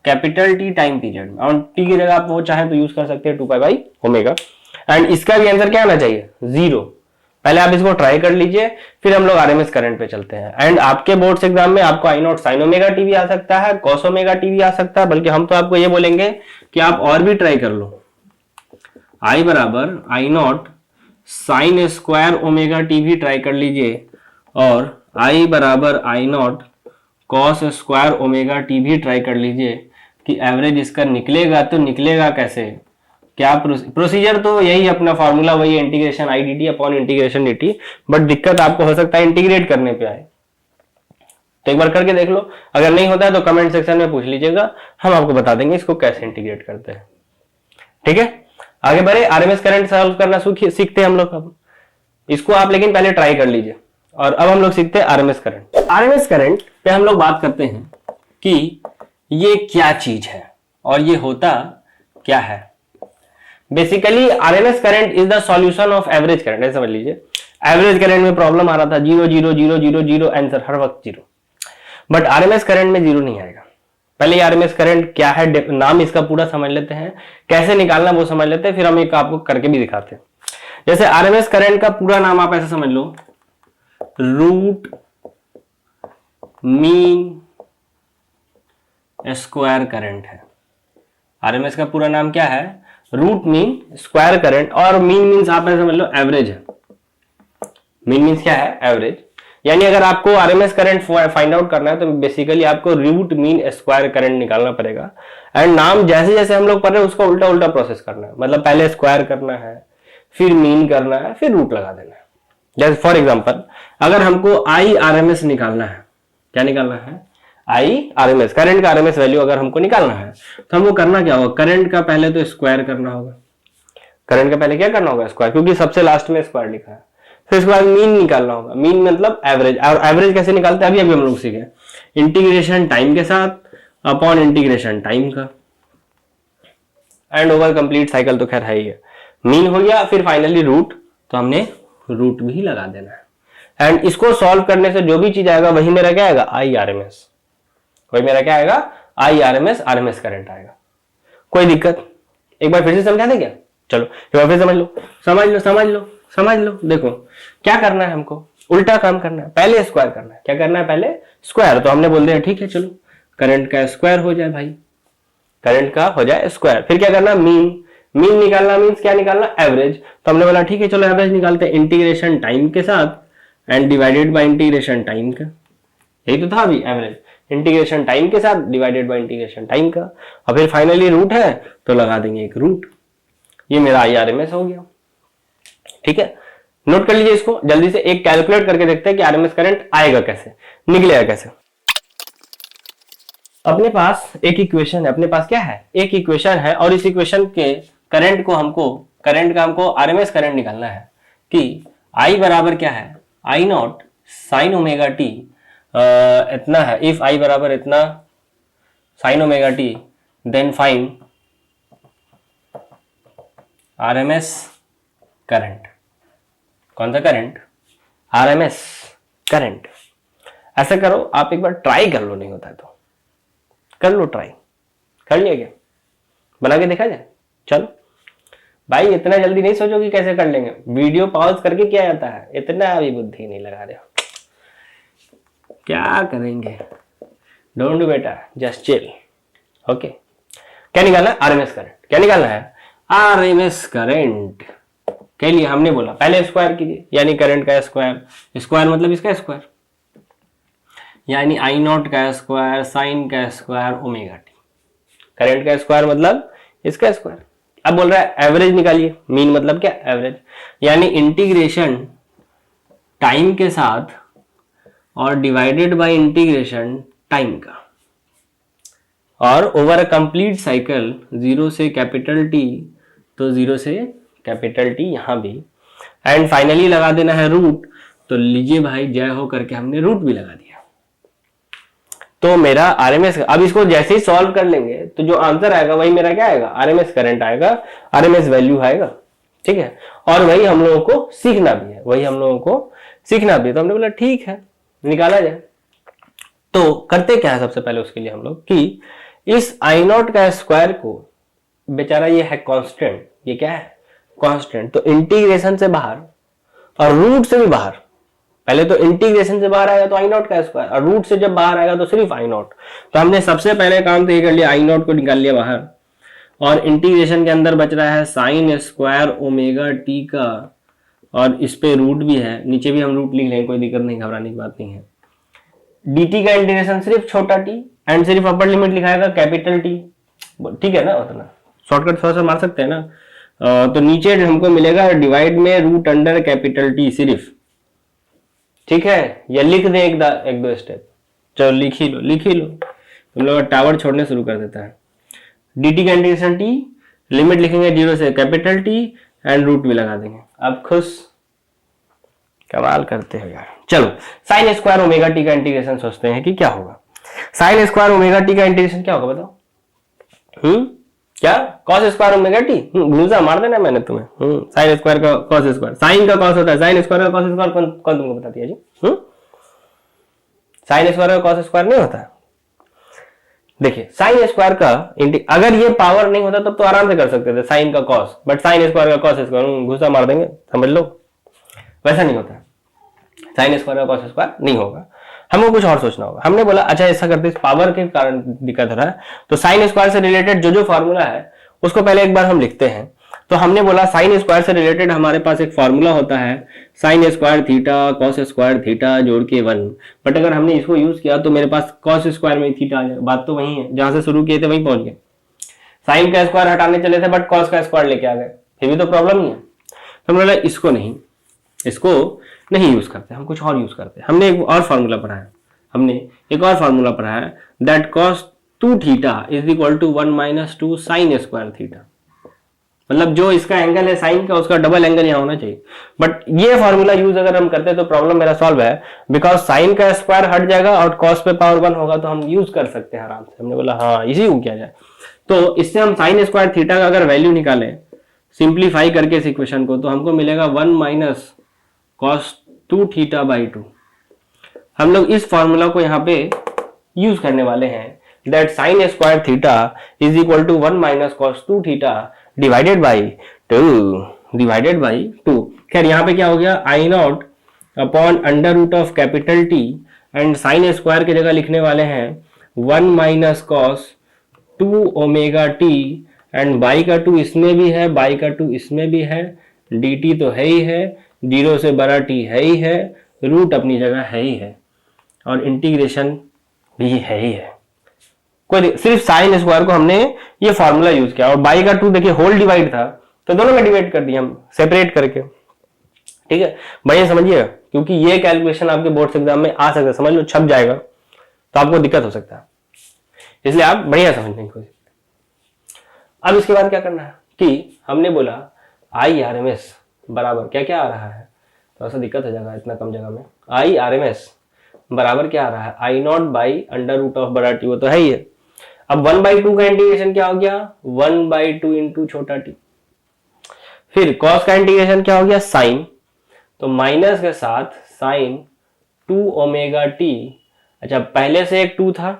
कैपिटल टी टाइम पीरियड में, और टी की जगह आप वो चाहें तो यूज कर सकते हैं 2 पाई बाई ओमेगा, एंड इसका भी आंसर क्या आना चाहिए 0। पहले आप इसको ट्राई कर लीजिए, फिर हम लोग आरएमएस करंट पे चलते हैं। एंड आपके बोर्ड्स एग्जाम में आपको आई नॉट साइन ओमेगा टी भी आ सकता है, कॉस ओमेगा टी भी आ सकता है, बल्कि हम तो आपको ये बोलेंगे कि आप और भी ट्राई कर लो, आई बराबर I not sine square omega T भी ट्राई कर लीजिए, और आई बराबर I naught cos square omega T भी ट्राई कर लीजिए कि एवरेज इसका निकलेगा तो निकलेगा कैसे, क्या प्रोसीजर तो यही अपना फॉर्मूला वही integration I D T upon integration D T, but दिक्कत आपको हो सकता है इंटीग्रेट करने पे आए, तो एक बार करके देख लो, अगर नहीं होता है तो कमेंट सेक्शन में पूछ लीजिएगा, हम आपको बता देंगे इसको कैसे इंटीग्रेट करते हैं। ठीक है, आगे बढ़े, आरएमएस करंट सॉल्व करना सीखते हैं हम लोग। अब इसको आप लेकिन पहले ट्राई कर लीजिए। और अब हम लोग सीखते हैं आरएमएस करंट। आरएमएस करंट पे हम लोग बात करते हैं कि ये क्या चीज है और ये होता क्या है। Basically RMS current is the solution of average current, ऐसा समझ लीजिए। एवरेज करंट में प्रॉब्लम आ रहा था 0 0 0 0 0 आंसर हर वक्त 0, बट आरएमएस करंट में 0 नहीं आएगा। पहले आरएमएस करंट क्या है, नाम इसका पूरा समझ लेते हैं, कैसे निकालना वो समझ लेते हैं, फिर हम एक आपको करके भी दिखाते हैं। जैसे आरएमएस करंट का पूरा नाम आप ऐसे समझ लो, रूट मीन स्क्वायर करंट है। आरएमएस का पूरा नाम क्या है, रूट मीन स्क्वायर करंट। और मीन मीन्स आप ऐसे समझ लो एवरेज है। मीन मीन्स क्या है, एवरेज। यानी अगर आपको आरएमएस करंट फाइंड आउट करना है तो बेसिकली आपको रूट मीन स्क्वायर करंट निकालना पड़ेगा। एंड नाम जैसे जैसे हम लोग पढ़ रहे हैं उसका उल्टा उल्टा प्रोसेस करना है, मतलब पहले स्क्वायर करना है, फिर मीन करना है, फिर रूट लगा देना है। जैसे फॉर एग्जांपल अगर हमको आई आरएमएस निकालना है, क्या निकालना है, आई आरएमएस, करंट का आरएमएस वैल्यू अगर हमको निकालना है तो हमको करना क्या होगा, करंट का पहले तो स्क्वायर करना होगा। करंट का पहले क्या करना होगा, स्क्वायर, क्योंकि सबसे लास्ट में स्क्वायर लिखा है। फिर उसके बाद मीन निकालना होगा। मीन मतलब एवरेज। और एवरेज कैसे निकालते हैं अभी अभी हम लोग सीखे, इंटीग्रेशन टाइम के साथ अपॉन इंटीग्रेशन टाइम का, एंड ओवर कंप्लीट साइकिल तो खैर है ही है। मीन हो गया, फिर फाइनली रूट, तो हमने रूट भी लगा देना है। एंड इसको सॉल्व करने से जो भी चीज आएगा वही मेरा क्या आएगा, आई आरएमएस। वही मेरा क्या आएगा, आई आरएमएस, आरएमएस करंट आएगा। कोई दिक्कत, एक बार फिर से समझा दे क्या, चलो एक बार फिर समझ लो, समझ लो समझ लो समझ लो। देखो क्या करना है, हमको उल्टा काम करना है, पहले स्क्वायर करना है। क्या करना है, पहले स्क्वायर। तो हमने बोल दिया ठीक है, चलो करंट का स्क्वायर हो जाए भाई, करंट का हो जाए स्क्वायर। फिर क्या करना, मीन। मीन निकालना मीन्स क्या निकालना, एवरेज। तो हमने बोला ठीक है चलो एवरेज निकालते हैं इंटीग्रेशन टाइम के साथ and divided by integration time का। यही तो था अभी एवरेज, इंटीग्रेशन टाइम के साथ डिवाइडेड बाय इंटीग्रेशन टाइम का। और फिर फाइनली रूट है तो लगा देंगे एक रूट। ये मेरा आई आरएमएस हो गया। ठीक है, नोट कर लीजिए इसको। जल्दी से एक कैलकुलेट करके देखते हैं कि आरएमएस करंट आएगा कैसे, निकलेगा कैसे। अपने पास एक इक्वेशन है, अपने पास क्या है, एक इक्वेशन है, और इस इक्वेशन के करंट का हमको आरएमएस करंट निकालना है कि आई बराबर क्या है, I not sine omega T इतना है। इफ आई बराबर इतना sine omega T, then find RMS current. कौन सा करंट, आरएमएस करंट। ऐसा करो, आप एक बार ट्राई कर लो, नहीं होता है तो कर लो ट्राई। कर लिया क्या, बना के देखा जाए। चलो भाई, इतना जल्दी नहीं सोचो कि कैसे कर लेंगे, वीडियो पॉज करके किया जाता है, इतना अभी बुद्धि नहीं लगा रहे हो, क्या करेंगे। डोंट डू बेटा, जस्ट चिल। ओके, क्या निकालना है, आरएमएस करंट। क्या निकालना है, आरएमएस करंट के लिए हमने बोला पहले स्क्वायर कीजिए, यानी करंट का स्क्वायर। स्क्वायर मतलब इसका स्क्वायर, यानी आई नॉट का स्क्वायर साइन का स्क्वायर ओमेगा टी। करंट का स्क्वायर मतलब इसका स्क्वायर। अब बोल रहा है एवरेज निकालिए। मीन मतलब क्या, एवरेज, यानी इंटीग्रेशन टाइम के साथ और डिवाइडेड बाय इंटीग्रेशन टाइम का, और ओवर अ कंप्लीट साइकिल 0 से कैपिटल टी, तो 0 से कैपिटल टी यहां भी, एंड फाइनली लगा देना है रूट। तो लीजिए भाई, जय हो करके हमने रूट भी लगा दिया। तो मेरा आरएमएस, अब इसको जैसे ही सॉल्व कर लेंगे तो जो आंसर आएगा वही मेरा क्या आएगा, आरएमएस करंट आएगा, आरएमएस वैल्यू आएगा। ठीक है, और वही हम लोगों को सीखना भी है, वही हम लोगों को सीखना भी है। तो हमने बोला ठीक है, निकाला जाए। तो करते क्या है सबसे पहले उसके लिए हम लोग कि इस आई नॉट का स्क्वायर को, बेचारा ये है कांस्टेंट, ये क्या है कांस्टेंट, तो इंटीग्रेशन से बाहर और रूट से भी बाहर। पहले तो इंटीग्रेशन से बाहर आएगा तो आई नॉट का स्क्वायर, और रूट से जब बाहर आएगा तो सिर्फ आई नॉट। तो हमने सबसे पहले काम तो ये कर लिया, आई नॉट को निकाल लिया बाहर, और इंटीग्रेशन के अंदर बच रहा है साइन स्क्वायर ओमेगा टी का, और इस पे रूट भी है, नीचे भी हम रूट लिख लेंगे, कोई दिक्कत नहीं, घबराने की बात नहीं है। dt का इंटीग्रेशन सिर्फ छोटा टी, एंड सिर्फ अपर लिमिट लिखाएगा कैपिटल टी। ठीक है ना, उतना शॉर्टकट थोड़ा सा मार सकते हैं ना। तो नीचे हमको मिलेगा डिवाइड में रूट अंडर कैपिटल टी सिर्फ। ठीक है, या लिख दे एक दो स्टेप, चलो लिख ही लो तुम लोग टावर छोड़ने शुरू कर देता है। dt का इंटीग्रेशन टी, लिमिट लिखेंगे 0 से कैपिटल टी एंड रूट भी लगा देंगे। आप खुश, कमाल करते हो यार। चलो साइन स्क्वायर ओमेगा टी का इंटीग्रेशन सोचते हैं कि क्या होगा। साइन स्क्वायर ओमेगा टी का इंटीग्रेशन क्या होगा बताओ? क्या? कॉस स्क्वायर ओमेगा टी, घूसा मार देना मैंने तुम्हें। साइन स्क्वायर का कॉस स्क्वायर, साइन का कॉस होता है, साइन स्क्वायर का कॉस स्क्वायर कौन तुमको बता दिया जी? साइन स्क्वायर का कॉस स्क्वायर नहीं होता। देखिए साइन स्क्वायर का अगर ये पावर नहीं होता तब तो आराम से कर सकते थे साइन का कॉस, बट साइन स्क्वायर का कॉस स्क्वायर घुसा मार देंगे, समझ लो। वैसा नहीं होता, साइन स्क्वायर का कॉस स्क्वायर नहीं होगा, हमको कुछ और सोचना होगा। हमने बोला अच्छा ऐसा करते इस पावर के कारण दिक्कत हो रहा है, तो साइन स्क्वायर से रिलेटेड जो फॉर्मूला है उसको पहले एक बार हम लिखते हैं। तो हमने बोला साइन स्क्वायर से रिलेटेड हमारे पास एक फॉर्मूला होता है sign square theta cos square theta जोड़ के 1, बट अगर हमने इसको यूज किया तो मेरे पास कॉस स्क्वायर में थीटा आ जाएगा। बात तो वही है, जहां से शुरू किए थे वहीं पहुंच गए। साइन का स्क्वायर हटाने चले थे बट कॉस का स्क्वायर लेके आ गए, फिर भी तो प्रॉब्लम नहीं है। तो हमने बोला इसको नहीं यूज करते, हम कुछ और यूज करते हैं। हमने एक और फॉर्मूला पढ़ा है, that cos 2 theta is equal to 1 minus 2 sine square theta. मतलब जो इसका एंगल है साइन का उसका डबल एंगल यहाँ होना चाहिए। बट ये फॉर्मूला यूज अगर हम करते हैं तो प्रॉब्लम मेरा सॉल्व है, बिकॉज साइन का स्क्वायर हट जाएगा और कॉस पे पावर 1 होगा, तो हम यूज कर सकते हैं आराम से। हमने बोला हाँ इसी को किया जाए। तो इससे हम साइन स्क्वायर थीटा का अगर वैल्यू निकालें सिंप्लीफाई करके इस इक्वेशन को, तो हमको मिलेगा 1 माइनस कॉस 2 थीटा बाई 2। हम लोग इस फॉर्मूला को यहाँ पे यूज करने वाले हैं, that sine square theta is equal to 1 minus cos 2 theta divided by 2। खैर यहाँ पे क्या हो गया, I naught upon under root of capital T, and sine square की जगह लिखने वाले हैं 1 minus cos 2 omega T, and by का 2 इसमें भी है, बाई का 2 इसमें भी है, डी टी तो है ही है, 0 से बड़ा टी है ही है, रूट अपनी जगह है ही है, और इंटीग्रेशन भी है ही है। कोई सिर्फ साइन स्क्वायर को हमने ये फॉर्मूला यूज किया, और बाई का 2 देखिए होल डिवाइड था तो दोनों में डिवाइड कर दिया हम सेपरेट करके। ठीक है, बढ़िया समझिएगा, क्योंकि ये कैलकुलेशन आपके बोर्ड एग्जाम में आ सकता है, समझ लो छप जाएगा तो आपको दिक्कत हो सकता है, इसलिए आप बढ़िया समझने की कोशिश। अब इसके बाद क्या करना है कि हमने बोला IRMS बराबर क्या क्या आ रहा है, थोड़ा सा दिक्कत हो जाएगा इतना कम जगह में। IRMS बराबर क्या आ रहा है, I not by under root of बड़ा टी, वो तो है ही है। अब 1/2 का इंटीग्रेशन क्या हो गया, 1/2 इंटू छोटा टी। फिर कॉस का इंटीग्रेशन क्या हो गया, साइन, तो माइनस के साथ साइन 2 ओमेगा टी। अच्छा पहले से एक 2 था,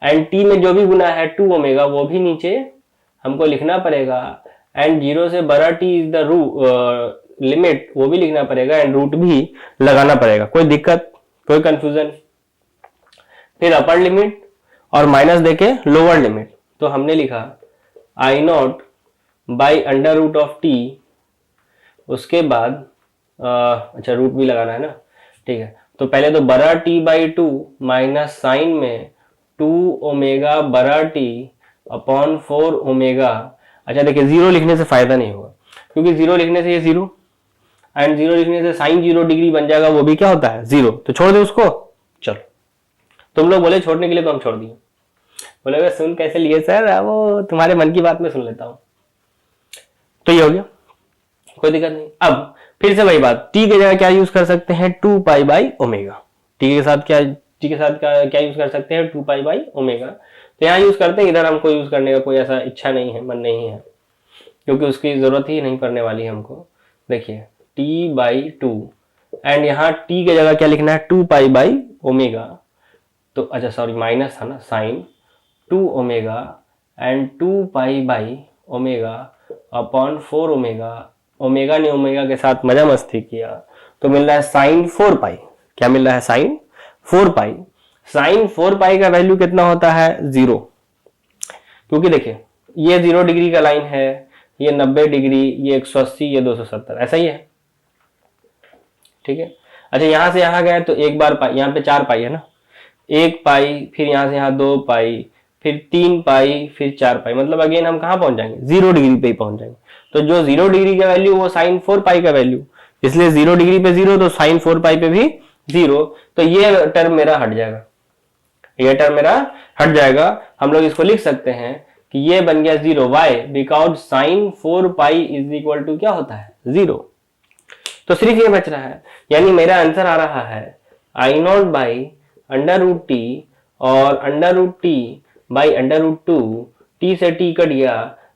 एंड टी में जो भी गुना है 2 ओमेगा वो भी नीचे हमको लिखना पड़ेगा, एंड 0 से बड़ा टी इज द लिमिट वो भी लिखना पड़ेगा, एंड रूट भी लगाना पड़ेगा। कोई दिक्कत, कोई कंफ्यूजन? फिर अपर लिमिट और माइनस देके लोअर लिमिट, तो हमने लिखा I not by under root of T, उसके बाद अच्छा रूट भी लगाना है ना, ठीक है। तो पहले तो बड़ा टी बाई 2 माइनस साइन में 2 ओमेगा बड़ा टी अपॉन 4 ओमेगा। अच्छा देखिए 0 लिखने से फायदा नहीं होगा, क्योंकि 0 लिखने से ये 0, एंड 0 लिखने से साइन 0 डिग्री बन जाएगा, वो भी क्या होता है 0, तो छोड़ दे उसको। चलो तुम लोग बोले छोड़ने के लिए तो हम छोड़ दिए, बोले सुन कैसे लिए सर, वो तुम्हारे मन की बात में सुन लेता हूं। तो ये हो गया, कोई दिक्कत नहीं। अब फिर से वही बात, टी की जगह क्या यूज कर सकते हैं, 2 पाई बाई ओमेगा। टी के साथ क्या यूज कर सकते हैं, 2 पाई बाई ओमेगा। तो यहाँ यूज करते हैं, इधर हमको यूज करने का कोई ऐसा इच्छा नहीं है, मन नहीं है, क्योंकि उसकी जरूरत ही नहीं पड़ने वाली है हमको। देखिए t/2, एंड यहाँ t की जगह क्या लिखना है, 2 पाई बाई ओमेगा। तो अच्छा सॉरी माइनस था ना, sine 2 omega and 2 pi by omega upon 4 omega. Omega ने ओमेगा के साथ मजा मस्ती किया, तो मिल रहा है साइन 4 पाई। क्या मिल रहा है, साइन 4 पाई। साइन 4 पाई का वैल्यू कितना होता है, 0, क्योंकि देखिए ये 0 डिग्री का लाइन है, ये 90 डिग्री, ये 180, ये 270, ऐसा ही है। ठीक है, अच्छा यहां से यहां गए तो एक बार पाई, यहाँ पे 4 पाई है ना, 1 पाई, फिर यहां से यहां 2 पाई, फिर 3 पाई, फिर 4 पाई, मतलब अगेन हम कहां पहुंच जाएंगे, 0 डिग्री पे ही पहुंच जाएंगे। तो जो 0 डिग्री का वैल्यू वो साइन 4 पाई का वैल्यू, इसलिए 0 डिग्री पे 0, तो साइन 4 पाई पे भी 0। तो ये टर्म मेरा हट जाएगा, ये टर्म मेरा हट जाएगा। हम लोग इसको लिख सकते हैं कि ये बन गया 0। Why? Because sine 4 pi is equal to क्या होता है 0। तो सिर्फ ये बच रहा है, यानी मेरा आंसर आ रहा है I not by under root T और under root T by under root 2, T से टी कट गया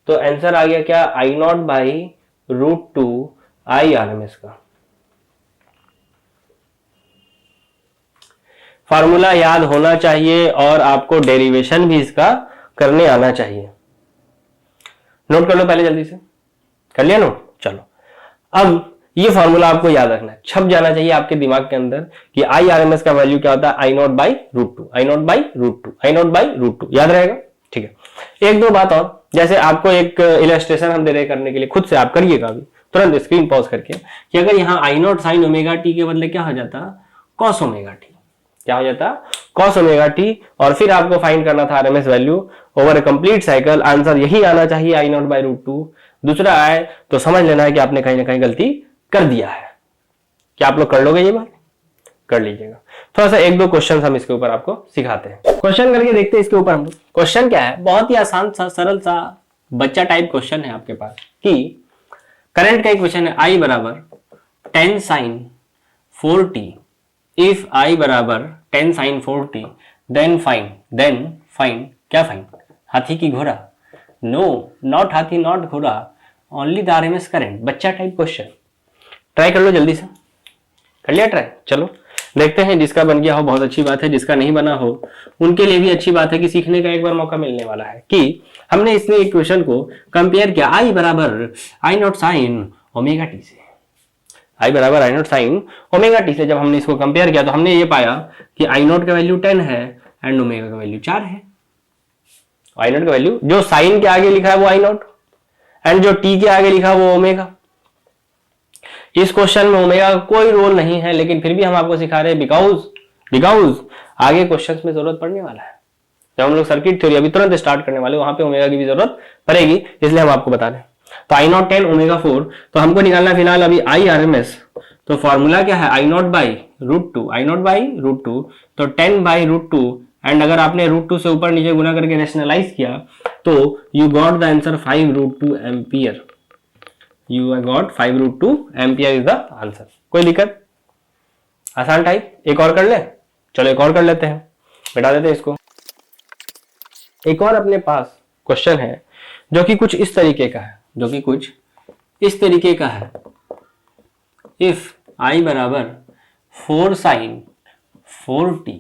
तो आंसर आ गया क्या I not by root 2 I R M S का। फार्मूला याद होना चाहिए और आपको डेरिवेशन भी इसका करने आना चाहिए। नोट कर लो पहले, जल्दी से कर लिया नोट? चलो अब ये फॉर्मूला आपको याद रखना है, छप जाना चाहिए आपके दिमाग के अंदर कि आई आर एम एस का वैल्यू क्या होता है I not by root 2, I not by root 2, I not by root 2। याद रहेगा? ठीक है। एक दो बात और, जैसे आपको एक इलस्ट्रेशन हम दे रहे करने के लिए, खुद से आप करिएगा अभी तुरंत स्क्रीन पॉज करके, कि अगर यहाँ आई नॉट साइन ओमेगा टी के बदले क्या हो जाता कॉस ओमेगा टी, क्या हो जाता कॉस ओमेगा टी, और फिर आपको फाइंड करना था आरएमएस वैल्यू ओवर ए कंप्लीट साइकिल। आंसर यही आना चाहिए आई नॉट बाई रूट 2। दूसरा आए तो समझ लेना है कि आपने कहीं ना कहीं गलती कर दिया है। क्या आप लोग कर लोगे? ये बात कर लीजिएगा। थोड़ा सा एक दो क्वेश्चन हम इसके ऊपर आपको सिखाते हैं, क्वेश्चन करके देखते हैं इसके ऊपर हम लोग। क्वेश्चन क्या है? बहुत ही आसान सा सरल सा बच्चा टाइप क्वेश्चन है आपके पास कि करंट का इक्वेशन है आई बराबर 10 साइन 4t, इफ आई बराबर 10 साइन 4t देन फाइंड क्या फाइंड? हाथी की घोड़ा? नो, नॉट हाथी नॉट घोड़ा, ओनली द आरएमएस करंट। बच्चा टाइप क्वेश्चन, ट्राई कर लो जल्दी से। कर लिया ट्राई? चलो देखते हैं, जिसका बन गया हो बहुत अच्छी बात है, जिसका नहीं बना हो उनके लिए भी अच्छी बात है कि सीखने का एक बार मौका मिलने वाला है। कि हमने इसमें इक्वेशन को कंपेयर किया आई बराबर I not sine omega T से, आई बराबर I not sine omega T से जब हमने इसको कंपेयर किया तो हमने ये पाया कि आई नॉट का वैल्यू 10 है एंड ओमेगा का वैल्यू 4 है। आई नॉट का वैल्यू जो साइन के आगे लिखा है वो आई नॉट एंड जो टी के आगे लिखा है वो ओमेगा। इस क्वेश्चन में ओमेगा का कोई रोल नहीं है, लेकिन फिर भी हम आपको सिखा रहे हैं बिकॉज आगे क्वेश्चंस में जरूरत पड़ने वाला है। जब हम लोग सर्किट थ्योरी अभी तुरंत स्टार्ट करने वाले, वहां पे ओमेगा की भी जरूरत पड़ेगी, इसलिए हम आपको बता रहे हैं। तो आई नॉट 10 ओमेगा 4, तो हमको निकालना फिलहाल अभी आई आर एम एस। तो फॉर्मूला क्या है? I not by root 2, I not by root 2, तो 10 बाई रूट 2, एंड अगर आपने रूट 2 से ऊपर नीचे गुना करके रेशनलाइज किया तो you got the answer 5 root 2 ampere. You got 5 root 2 ampere is the answer. कोई दिक्कत? आसान टाइप। एक और कर ले? चलो एक और कर लेते हैं, बैठा देते हैं इसको। एक और अपने पास क्वेश्चन है जो कि कुछ इस तरीके का है, इफ आई बराबर 4 sine 4t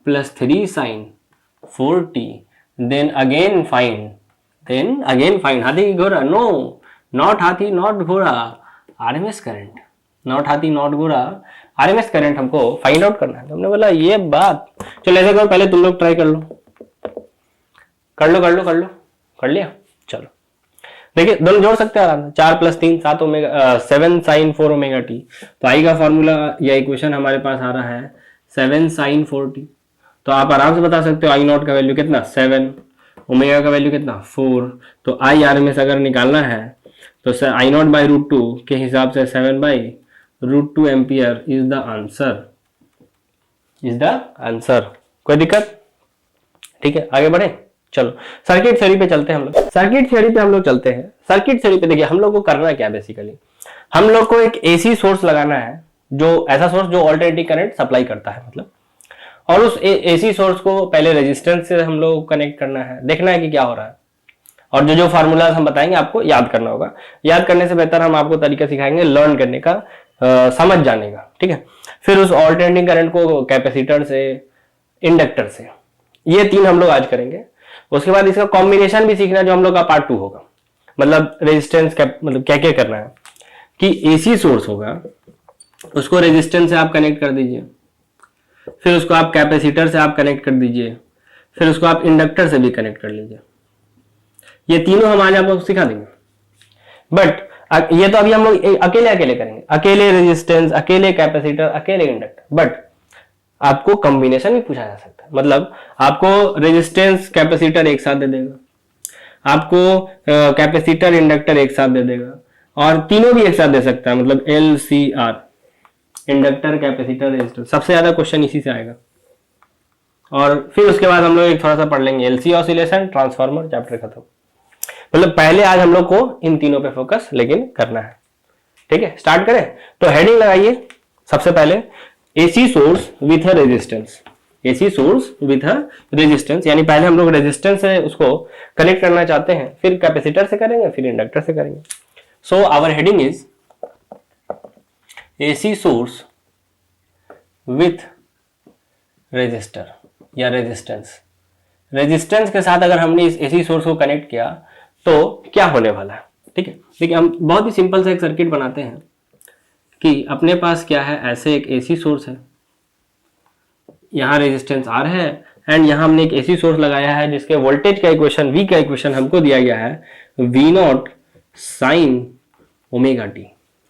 plus 3 sine 4t then again find हाथी की घोड़ा? नो, नॉट हाथी नॉट घोड़ा, आरएमएस करंट। नॉट हाथी नॉट घोड़ा, आरएमएस करंट हमको फाइंड आउट करना है। तो हमने बोला ये बात, चलो ऐसा करो पहले तुम लोग ट्राई कर लो। कर लिया? चलो देखिए, दोनों जोड़ सकते हैं आराम से। 4 plus 3 7 omega 7 sine 4 omega T. तो आई का फॉर्मूला या इक्वेशन हमारे पास आ रहा है 7 साइन 4t। तो आप आराम से बता सकते हो आई नॉट का वैल्यू कितना 7, ओमेगा का वैल्यू कितना 4। तो आई आर एम एस अगर निकालना है तो आई नॉट बाई रूट 2 के हिसाब से 7 by root 2 ampere is the answer. कोई दिक्कत? ठीक है, आगे बढ़े। चलो सर्किट थ्योरी पे चलते हैं हम लोग। सर्किट थ्योरी पे देखिए हम लोग को करना क्या, बेसिकली हम लोग को एक एसी सोर्स लगाना है, जो ऐसा सोर्स जो ऑल्टरनेटिंग करंट सप्लाई करता है मतलब, और उस एसी सोर्स को पहले रेजिस्टेंस से हम लोग कनेक्ट करना है, देखना है कि क्या हो रहा है, और जो फार्मूला हम बताएंगे आपको याद करना होगा। याद करने से बेहतर हम आपको तरीका सिखाएंगे लर्न करने का, समझ जाने का। ठीक है, फिर उस ऑल्टरनेटिंग करंट को कैपेसिटर से, इंडक्टर से, ये 3 हम लोग आज करेंगे। उसके बाद इसका कॉम्बिनेशन भी सीखना, जो हम लोग का पार्ट 2 होगा। मतलब रेजिस्टेंस मतलब क्या क्या करना है कि एसी सोर्स होगा उसको रेजिस्टेंस से आप कनेक्ट कर दीजिए, फिर उसको आप कैपेसिटर से आप कनेक्ट कर दीजिए, फिर उसको आप इंडक्टर से भी कनेक्ट कर लीजिए। ये तीनों हम आज आपको सिखा देंगे, बट ये तो अभी हम लोग अकेले करेंगे, अकेले रेजिस्टेंस, अकेले कैपेसिटर, अकेले इंडक्टर। बट आपको कॉम्बिनेशन भी पूछा जा सकता है, मतलब आपको रेजिस्टेंस कैपेसिटर एक साथ दे देगा, आपको कैपेसिटर इंडक्टर एक साथ दे देगा, और तीनों भी एक साथ दे सकता है, मतलब LCR, इंडक्टर कैपेसिटर रेजिस्टर। सबसे ज्यादा क्वेश्चन इसी से आएगा, और फिर उसके बाद हम लोग एक थोड़ा सा पढ़ लेंगे एलसी ऑसिलेशन, ट्रांसफार्मर, चैप्टर खत्म। मतलब पहले आज हम लोग को इन तीनों पे फोकस लेकिन करना है। ठीक है, स्टार्ट करें। तो हेडिंग लगाइए सबसे पहले, AC source with a resistance. AC source with a resistance, यानी पहले हम लोग रेजिस्टेंस है उसको कनेक्ट करना चाहते हैं, फिर कैपेसिटर से करेंगे, फिर इंडक्टर से करेंगे। So our heading is AC source with resistor या रेजिस्टेंस। रेजिस्टेंस के साथ अगर हमने इस एसी सोर्स को कनेक्ट किया तो क्या होने वाला है। ठीक है, देखिए हम बहुत ही सिंपल सा एक सर्किट बनाते हैं कि अपने पास क्या है, ऐसे एक एसी सोर्स है, यहाँ रेजिस्टेंस आर है, एंड यहाँ हमने एक एसी सोर्स लगाया है जिसके वोल्टेज का इक्वेशन, वी का इक्वेशन हमको दिया गया है V not sine omega T,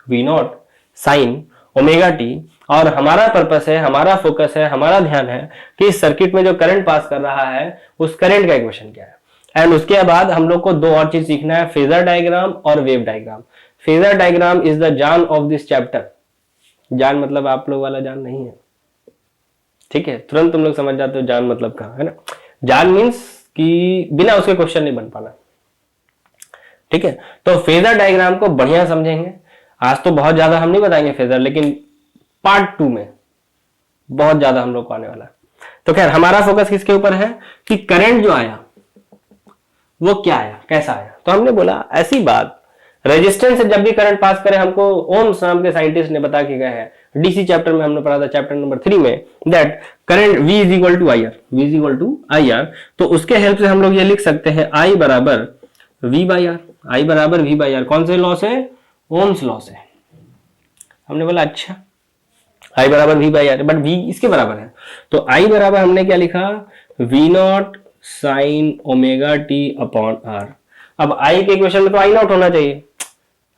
V not sine omega T. और हमारा पर्पस है, हमारा फोकस है, हमारा ध्यान है कि इस सर्किट में जो करंट पास कर रहा है उस करंट का इक्वेशन क्या है। एंड उसके बाद हम लोग को दो और चीज सीखना है, फेजर डायग्राम और wave diagram. Phasor diagram is the जान ऑफ दिस चैप्टर। जान मतलब आप लोग वाला जान नहीं है, ठीक है, तुरंत तुम लोग समझ जाते हो जान मतलब कहाँ है ना। जान मीन्स कि बिना उसके क्वेश्चन नहीं बन पाना। ठीक है, तो फेजर डायग्राम को बढ़िया समझेंगे। आज तो बहुत ज्यादा हम नहीं बताएंगे फेजर, लेकिन पार्ट 2 में बहुत ज्यादा हम लोग को आने वाला है। तो खैर हमारा फोकस किसके ऊपर है कि करंट जो आया वो क्या आया, कैसा आया। तो हमने बोला ऐसी बात, रेजिस्टेंस से जब भी करंट पास करे, हमको ओम्स नाम के साइंटिस्ट ने बता के गए हैं, डीसी चैप्टर में हमने पढ़ा था, चैप्टर नंबर 3 में, that current V is equal to I R, V is equal to I R. तो उसके हेल्प से हम लोग ये लिख सकते हैं I बराबर V बाई आर, I बराबर V बाई आर। कौन से लॉ से, ओम्स लॉ से। हमने बोला अच्छा I बराबर V by R, but V इसके बराबर है, तो I बराबर हमने क्या लिखा, V not sine omega T upon R. अब I के इक्वेशन में तो I नॉट होना चाहिए,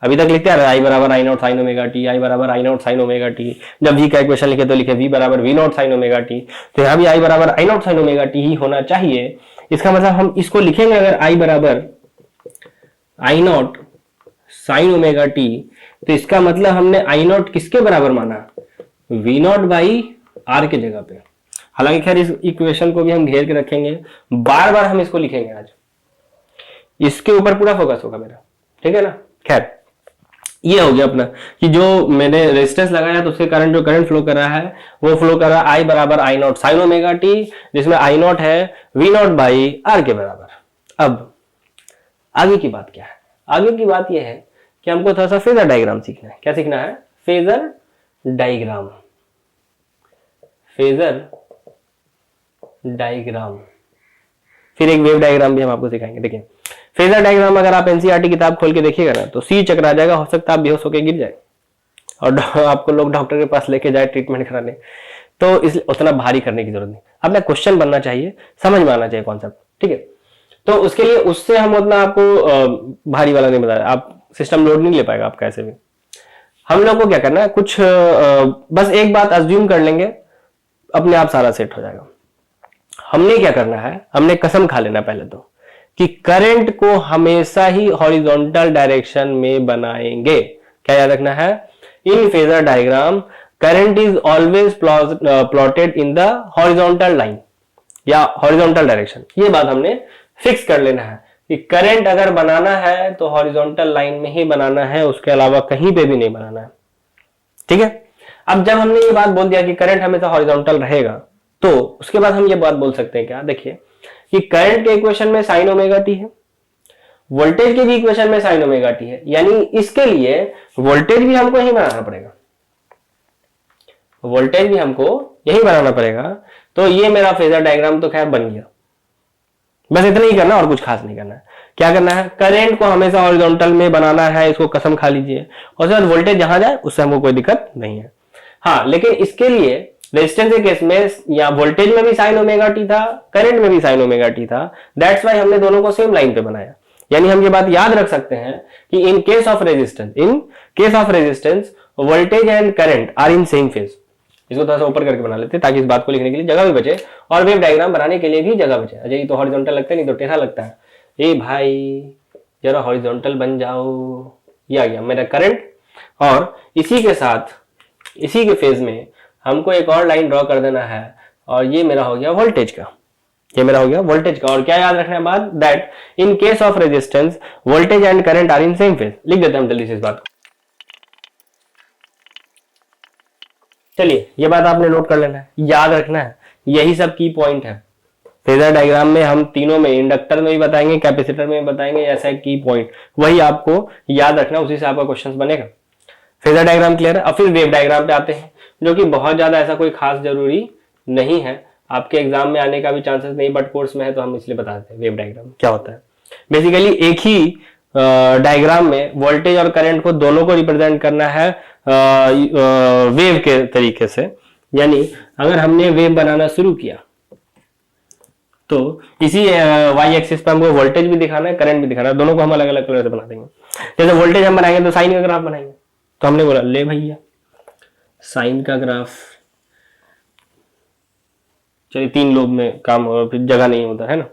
अभी तक लिखते हैं I बराबर I not sine omega T, I बराबर I not sine omega T. जब V का इक्वेशन लिखे तो लिखे V बराबर V not sine omega T. तो यहाँ भी I बराबर I not sine omega T ही होना चाहिए। इसका मतलब हम इसको लिखेंगे अगर I बराबर I not sine omega T, तो इसका मतलब हमने आई नॉट किसके बराबर माना, V नॉट बाई आर के जगह पे। हालांकि खैर इस इक्वेशन को भी हम घेर के रखेंगे, बार बार हम इसको लिखेंगे, आज इसके ऊपर पूरा फोकस होगा मेरा, ठीक है ना। खैर ये हो गया अपना कि जो मैंने रेजिस्टेंस लगाया तो उसके कारण जो करंट फ्लो कर रहा है वो फ्लो कर रहा है आई बराबर I not sine omega T, जिसमें आई नॉट है वी नॉट बाई आर के बराबर। अब आगे की बात क्या है, आगे की बात यह है कि हमको थोड़ा सा फेजर डायग्राम सीखना है। क्या सीखना है, फेजर डायग्राम, फेजर डायग्राम। फिर एक वेव डायग्राम भी हम आपको सिखाएंगे। देखिए फेजर डायग्राम अगर आप एनसीईआरटी किताब खोल के देखिएगा ना तो सी चकरा जाएगा, हो सकता है आप बेहोश होकर गिर जाए और आपको लोग डॉक्टर के पास लेके जाए ट्रीटमेंट कराने। तो इसलिए उतना भारी करने की जरूरत नहीं, अपना क्वेश्चन बनना चाहिए, समझ में आना चाहिए कॉन्सेप्ट, ठीक है। तो उसके लिए उससे हम उतना आपको भारी वाला नहीं बताया, आप सिस्टम लोड नहीं ले पाएगा आपका ऐसे भी। हम लोग को क्या करना है, कुछ बस एक बात अज्यूम कर लेंगे, अपने आप सारा सेट हो जाएगा। हमने क्या करना है, हमने कसम खा लेना पहले तो कि करंट को हमेशा ही हॉरिजॉन्टल डायरेक्शन में बनाएंगे। क्या याद रखना है, in phasor diagram current is always plotted in the horizontal line या हॉरिजॉन्टल डायरेक्शन। ये बात हमने फिक्स कर लेना है कि करंट अगर बनाना है तो हॉरिजॉन्टल लाइन में ही बनाना है, उसके अलावा कहीं पे भी नहीं बनाना है, ठीक है। अब जब हमने ये बात बोल दिया कि करंट हमेशा हॉरिजॉन्टल रहेगा, तो उसके बाद हम ये बात बोल सकते हैं क्या, देखिए कि करंट के इक्वेशन में साइन ओमेगा टी है, वोल्टेज के भी इक्वेशन में साइन ओमेगा टी है, यानी इसके लिए वोल्टेज भी हमको यही बनाना पड़ेगा, वोल्टेज भी हमको यही बनाना पड़ेगा। तो ये मेरा फेजर डायग्राम तो खैर बन गया, बस इतना ही करना और कुछ खास नहीं करना है। क्या करना है, करंट को हमेशा हॉरिजॉन्टल में बनाना है, इसको कसम खा लीजिए, और उसके बाद वोल्टेज जहां जाए उससे हमको कोई दिक्कत नहीं है। हाँ, लेकिन इसके लिए रेजिस्टेंस के केस में या वोल्टेज में भी साइन ओमेगा टी था, करंट में भी साइन ओमेगा टी था, दैट्स वाई हमने दोनों को सेम लाइन पे बनाया। यानी हम ये बात याद रख सकते हैं कि in case of resistance voltage and current are in same phase. इसको थोड़ा सा ऊपर करके बना लेते हैं ताकि इस बात को लिखने के लिए जगह भी बचे और वेव डायग्राम बनाने के लिए भी जगह बचे। अजय ये तो हॉरिजॉन्टल लगता है, नहीं तो टेढ़ा लगता है। ए भाई जरा हॉरिजॉन्टल बन जाओ। ये आ गया मेरा करंट, और इसी के साथ इसी के फेज में हमको एक और लाइन ड्रॉ कर देना है और ये मेरा हो गया वोल्टेज का, ये मेरा हो गया वोल्टेज का। और क्या याद रखना है बात, that in case of resistance voltage and current are in same phase. लिख देते हैं हम जल्दी से इस बात को। चलिए ये बात आपने नोट कर लेना है, याद रखना है, यही सब की पॉइंट है। फेजर डायग्राम में हम तीनों में, इंडक्टर में भी बताएंगे, कैपेसिटर में भी बताएंगे, ऐसा है की पॉइंट, वही आपको याद रखना, उसी से आपका क्वेश्चन बनेगा। फेजर डायग्राम क्लियर है। अब फिर वेव डायग्राम पे आते हैं, जो कि बहुत ज्यादा ऐसा कोई खास जरूरी नहीं है, आपके एग्जाम में आने का भी चांसेस नहीं, बट कोर्स में है तो हम इसलिए बता देते हैं वेव डायग्राम क्या होता है। बेसिकली एक ही डायग्राम में वोल्टेज और करंट को दोनों को रिप्रेजेंट करना है वेव के तरीके से। यानी अगर हमने वेव बनाना शुरू किया तो इसी वाई एक्सिस पे हमको वोल्टेज भी दिखाना है, करंट भी दिखाना है, दोनों को हम अलग अलग कलर से बना देंगे। जैसे वोल्टेज हम बनाएंगे तो साइन का ग्राफ बनाएंगे, तो हमने बोला ले भैया साइन का ग्राफ, चलिए 3 लोग में काम हो, फिर जगह नहीं होता है ना।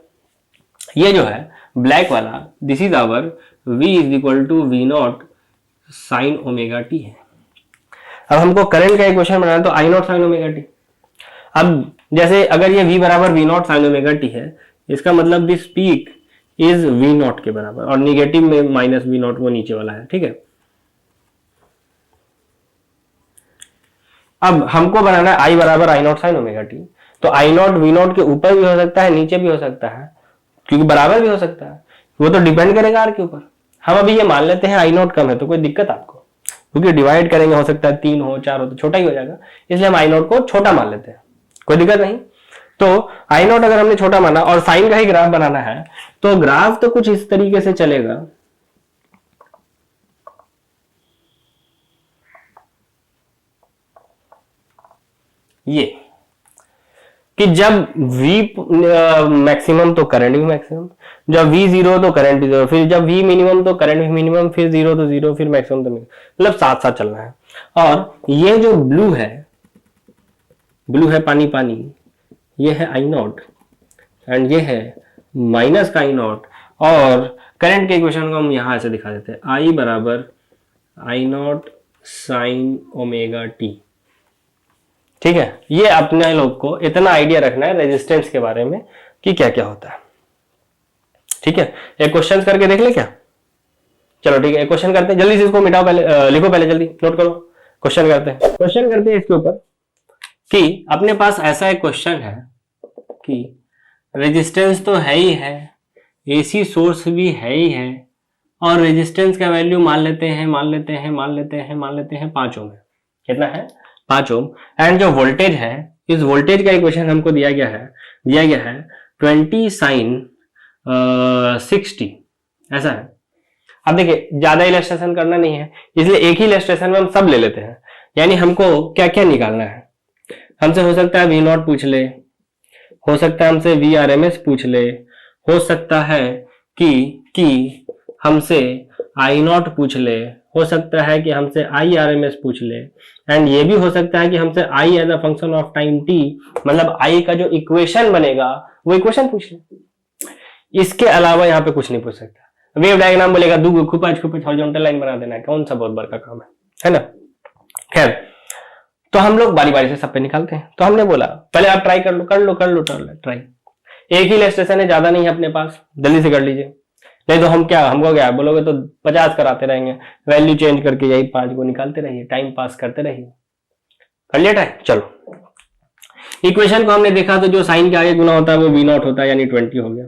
ये जो है ब्लैक वाला, this is our v is equal to V not sine omega T है। अब हमको करंट का इक्वेशन बनाना है तो I not sine omega T. अब जैसे अगर ये v बराबर V not sine omega T है, इसका मतलब this peak is V nought के बराबर, और निगेटिव में माइनस वी नॉट वो नीचे वाला है, ठीक है। अब हमको बनाना है आई बराबर I not sine omega T, तो आई नॉट वी नॉट के ऊपर भी हो सकता है, नीचे भी हो सकता है, क्योंकि बराबर भी हो सकता है, वो तो डिपेंड करेगा आर के ऊपर। हम अभी ये मान लेते हैं आई नॉट कम है तो कोई दिक्कत आपको, क्योंकि डिवाइड करेंगे हो सकता है 3 हो 4 हो तो छोटा ही हो जाएगा, इसलिए हम आई नॉट को छोटा मान लेते हैं, कोई दिक्कत नहीं। तो आई नॉट अगर हमने छोटा माना और साइन का ही ग्राफ बनाना है तो ग्राफ तो कुछ इस तरीके से चलेगा, ये कि जब v मैक्सिमम तो करंट भी मैक्सिमम, जब v जीरो तो करंट भी जीरो, फिर जब v मिनिमम तो करंट भी मिनिमम, फिर जीरो तो जीरो, फिर मैक्सिमम तो मिनिमम, मतलब साथ साथ चलना है। और ये जो ब्लू है पानी पानी, ये है आई नॉट एंड ये है माइनस का आई नॉट। और करंट के इक्वेशन को हम यहां से दिखा देते हैं, आई बराबर I not sine omega T, ठीक है। ये अपने लोग को इतना आइडिया रखना है रेजिस्टेंस के बारे में कि क्या क्या होता है, ठीक है। एक क्वेश्चन करके देख ले क्या, चलो ठीक है एक क्वेश्चन करते हैं, जल्दी से इसको मिटाओ, पहले लिखो, पहले जल्दी नोट करो। क्वेश्चन करते हैं इसके ऊपर कि अपने पास ऐसा एक क्वेश्चन है कि रेजिस्टेंस तो है ही है, एसी सोर्स भी है ही है, और रेजिस्टेंस का वैल्यू मान लेते हैं 5 ओम है। कितना है? 5 ओम। एंड जो वोल्टेज है, इस वोल्टेज का इक्वेशन हमको दिया गया है 20 साइन 60, ऐसा है। अब देखिए ज्यादा इलस्ट्रेशन करना नहीं है, इसलिए एक ही इलस्ट्रेशन में हम सब ले लेते हैं। यानी हमको क्या क्या निकालना है, हमसे हो सकता है वी नॉट पूछ ले, हो सकता है हमसे वी आर एम एस पूछ ले, हो सकता है कि हमसे आई नॉट पूछ ले, हो सकता है कि हमसे आई आर एम एस पूछ ले, एंड ये भी हो सकता है कि हमसे I as a function of time T, मतलब आई का जो इक्वेशन बनेगा वो इक्वेशन पूछ ले। इसके अलावा यहाँ पे कुछ नहीं पूछ सकता। वेव डायग्राम बोलेगा दो खुपाच हॉरिजॉन्टल लाइन बना देना है, कौन सा बहुत बड़ा काम है ना। खैर, तो हम लोग बारी बारी से सब पे निकालते हैं। तो हमने बोला पहले आप ट्राई कर लो ट्राई। एक ही इलस्ट्रेशन है, ज्यादा नहीं है अपने पास, जल्दी से कर लीजिए, नहीं तो हमको क्या बोलोगे तो 50 कराते रहेंगे, वैल्यू चेंज करके यही 5 को निकालते रहिए, टाइम पास करते रहिए। कर लिया टाइम, चलो। इक्वेशन को हमने देखा तो जो साइन के आगे गुना होता है वो वी नॉट होता है, यानी 20 हो गया।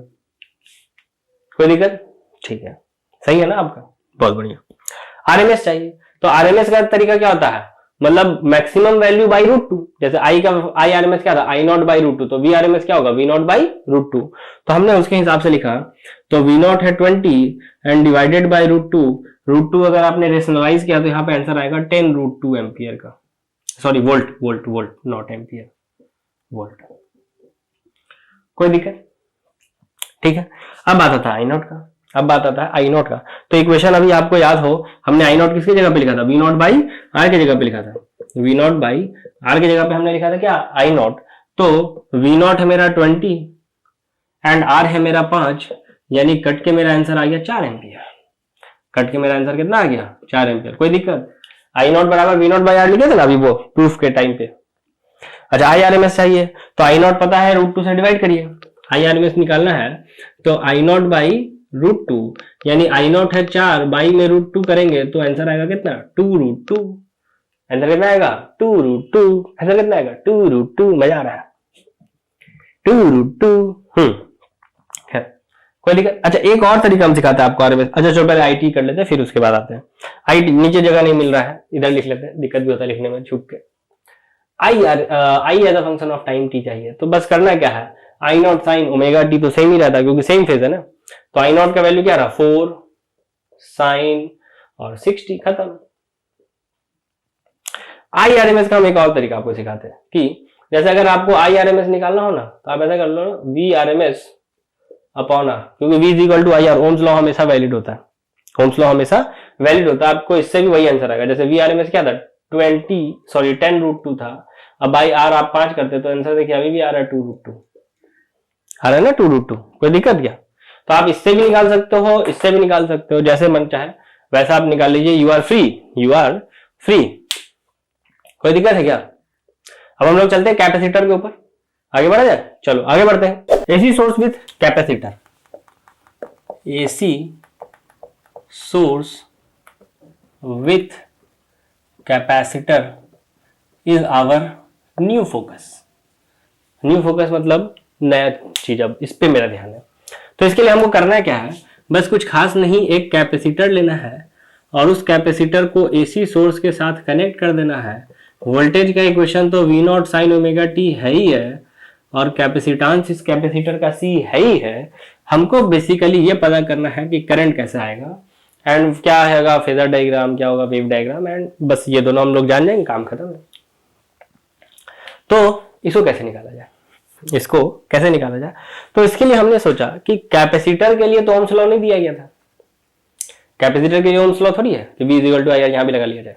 कोई दिक्कत? ठीक है, सही है ना आपका, बहुत बढ़िया। आरएमएस चाहिए, तो आरएमएस का तरीका क्या होता है, मतलब मैक्सिमम वैल्यू बाई √2। जैसे आई आरएमएस क्या था, आई नॉट बाई √2, तो वी आरएमएस क्या होगा, वी नॉट बाई √2। तो हमने उसके हिसाब से लिखा, तो वी नॉट है 20 एंड डिवाइडेड बाई √2 अगर आपने रेशनलाइज किया तो यहाँ पे आंसर आएगा 10√2 एम्पियर का, sorry volt not ampere, volt. कोई दिक्कत? ठीक है। अब बात आता है आई नॉट का। तो इक्वेशन अभी आपको याद हो, हमने आई नॉट किसकी जगह पे लिखा था, वी नॉट बाई आर की जगह पे लिखा था। वी नॉट बाई आर की जगह पे हमने लिखा था क्या, आई नॉट। तो वी नॉट है मेरा 20 एंड आर है मेरा 5, यानी कट के मेरा आंसर आ गया 4 एम्पियर। कट के मेरा आंसर कितना आ गया, 4 एम्पियर। कोई दिक्कत? आई नॉट बराबर वी नॉट बाई आर लिखे थे ना अभी वो प्रूफ के टाइम पे। अच्छा आई आर एम एस चाहिए तो आई नॉट पता है, √2 से डिवाइड करिए। आई आर एम एस निकालना है तो आई नॉट बाई √2, यानी आई नॉट है 4, बाई में √2 करेंगे तो आंसर आएगा कितना 2√2। आंसर कितना आएगा 2√2। आंसर कितना आएगा 2√2। मजा आ रहा है 2√2। खैर कोई दिक्कत। अच्छा एक और तरीका हम सिखाते हैं आपको आरएमएस। अच्छा चलो पहले आईटी कर लेते हैं फिर उसके बाद आते हैं। आईटी नीचे जगह नहीं मिल रहा है, इधर लिख लेते हैं, दिक्कत भी होता है लिखने में छुप के। I as a function of time T चाहिए तो बस करना क्या है, I not sine omega T तो सेम ही रहता है क्योंकि सेम फेज है ना। तो आई नॉट का वैल्यू क्या रहा 4 साइन और 60, खत्म। आई आर एम एस का हम एक और तरीका आपको सिखाते हैं कि जैसे अगर आपको आई आर एम एस निकालना हो ना तो आप ऐसा कर लो V R M S upon R, क्योंकि v is equal to I R. Ohm's law हमेशा वैलिड होता है, ओम्स लॉ हमेशा वैलिड होता है। आपको इससे भी वही आंसर आएगा। जैसे वी आर एम एस क्या था 10√2 था, अब बाई आर आप 5 करते तो आंसर देखिए अभी भी आ रहा है 2√2 आ रहा है ना 2√2। कोई दिक्कत क्या? तो आप इससे भी निकाल सकते हो, इससे भी निकाल सकते हो, जैसे मन चाहे वैसा आप निकाल लीजिए। You are free, you are free. कोई दिक्कत है क्या? अब हम लोग चलते हैं कैपेसिटर के ऊपर, आगे बढ़ा जाए। चलो आगे बढ़ते हैं। AC source with capacitor, AC source with capacitor is our new focus. New focus मतलब नया चीज, अब इस पे मेरा ध्यान है। तो इसके लिए हमको करना क्या है, बस कुछ खास नहीं, एक कैपेसिटर लेना है और उस कैपेसिटर को एसी सोर्स के साथ कनेक्ट कर देना है। वोल्टेज का इक्वेशन तो V not sine omega T है ही है और कैपेसिटेंस इस कैपेसिटर का सी है ही है। हमको बेसिकली ये पता करना है कि करंट कैसे आएगा एंड क्या आएगा फेजर डायग्राम, क्या होगा वेव डायग्राम, एंड बस ये दोनों हम लोग जान जाएंगे, काम खत्म है। तो इसको कैसे निकाला जाए, इसको कैसे निकाला जाए? तो इसके लिए हमने सोचा कि कैपेसिटर के लिए तो ओम्स लॉ नहीं दिया गया था, कैपेसिटर के लिए ओम्स लॉ थोड़ी है कि V equal to I R यहां भी लगा लिया जाए,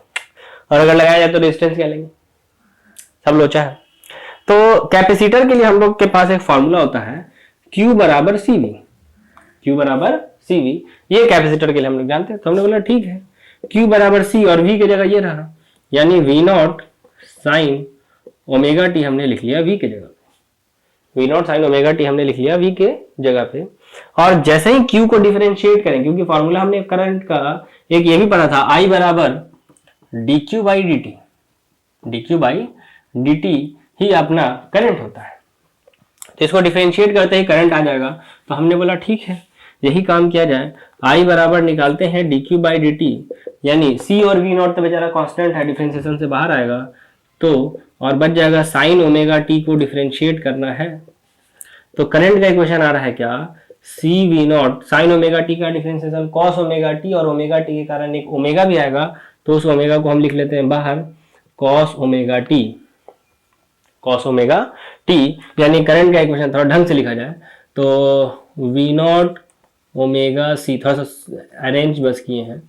और अगर लगाया जाए तो रेजिस्टेंस क्या लेंगे, सब लोचा है। तो कैपेसिटर के लिए हम लोग के पास एक फॉर्मूला होता है Q बराबर CV, Q बराबर CV। ये कैपेसिटर के लिए हम लोग जानते हैं, तो हमने बोला ठीक है Q बराबर C और V की जगह ये रहा, यानी V not sine omega T हमने लिख लिया V के जगह पे, V not sine omega T हमने लिख लिया V के जगह पे। और जैसे ही Q को डिफरेंशिएट करें, क्योंकि फॉर्मूला हमने करंट का एक ये भी पढ़ा था, I बराबर dq by dt, dq by dt ही अपना करंट होता है। तो इसको डिफरेंशिएट करते ही करंट आ जाएगा। तो हमने बोला ठीक है यही काम किया जाए, I बराबर निकालते हैं dq बाई dt, यानी C और V नॉट तो बेचारा कांस्टेंट है, डिफरेंशिएशन से बाहर आएगा, तो और बच जाएगा साइन ओमेगा टी को डिफरेंशिएट करना है। तो करंट का इक्वेशन आ रहा है क्या, see V not sine omega T का डिफरेंशिएशन कॉस ओमेगा टी, और ओमेगा टी के कारण एक ओमेगा भी आएगा, तो उस ओमेगा को हम लिख लेते हैं बाहर cos omega T, cos omega T. यानी करंट का इक्वेशन थोड़ा ढंग से लिखा जाए तो वी नॉट ओमेगा सी, थोड़ा सा अरेंज बस किए हैं,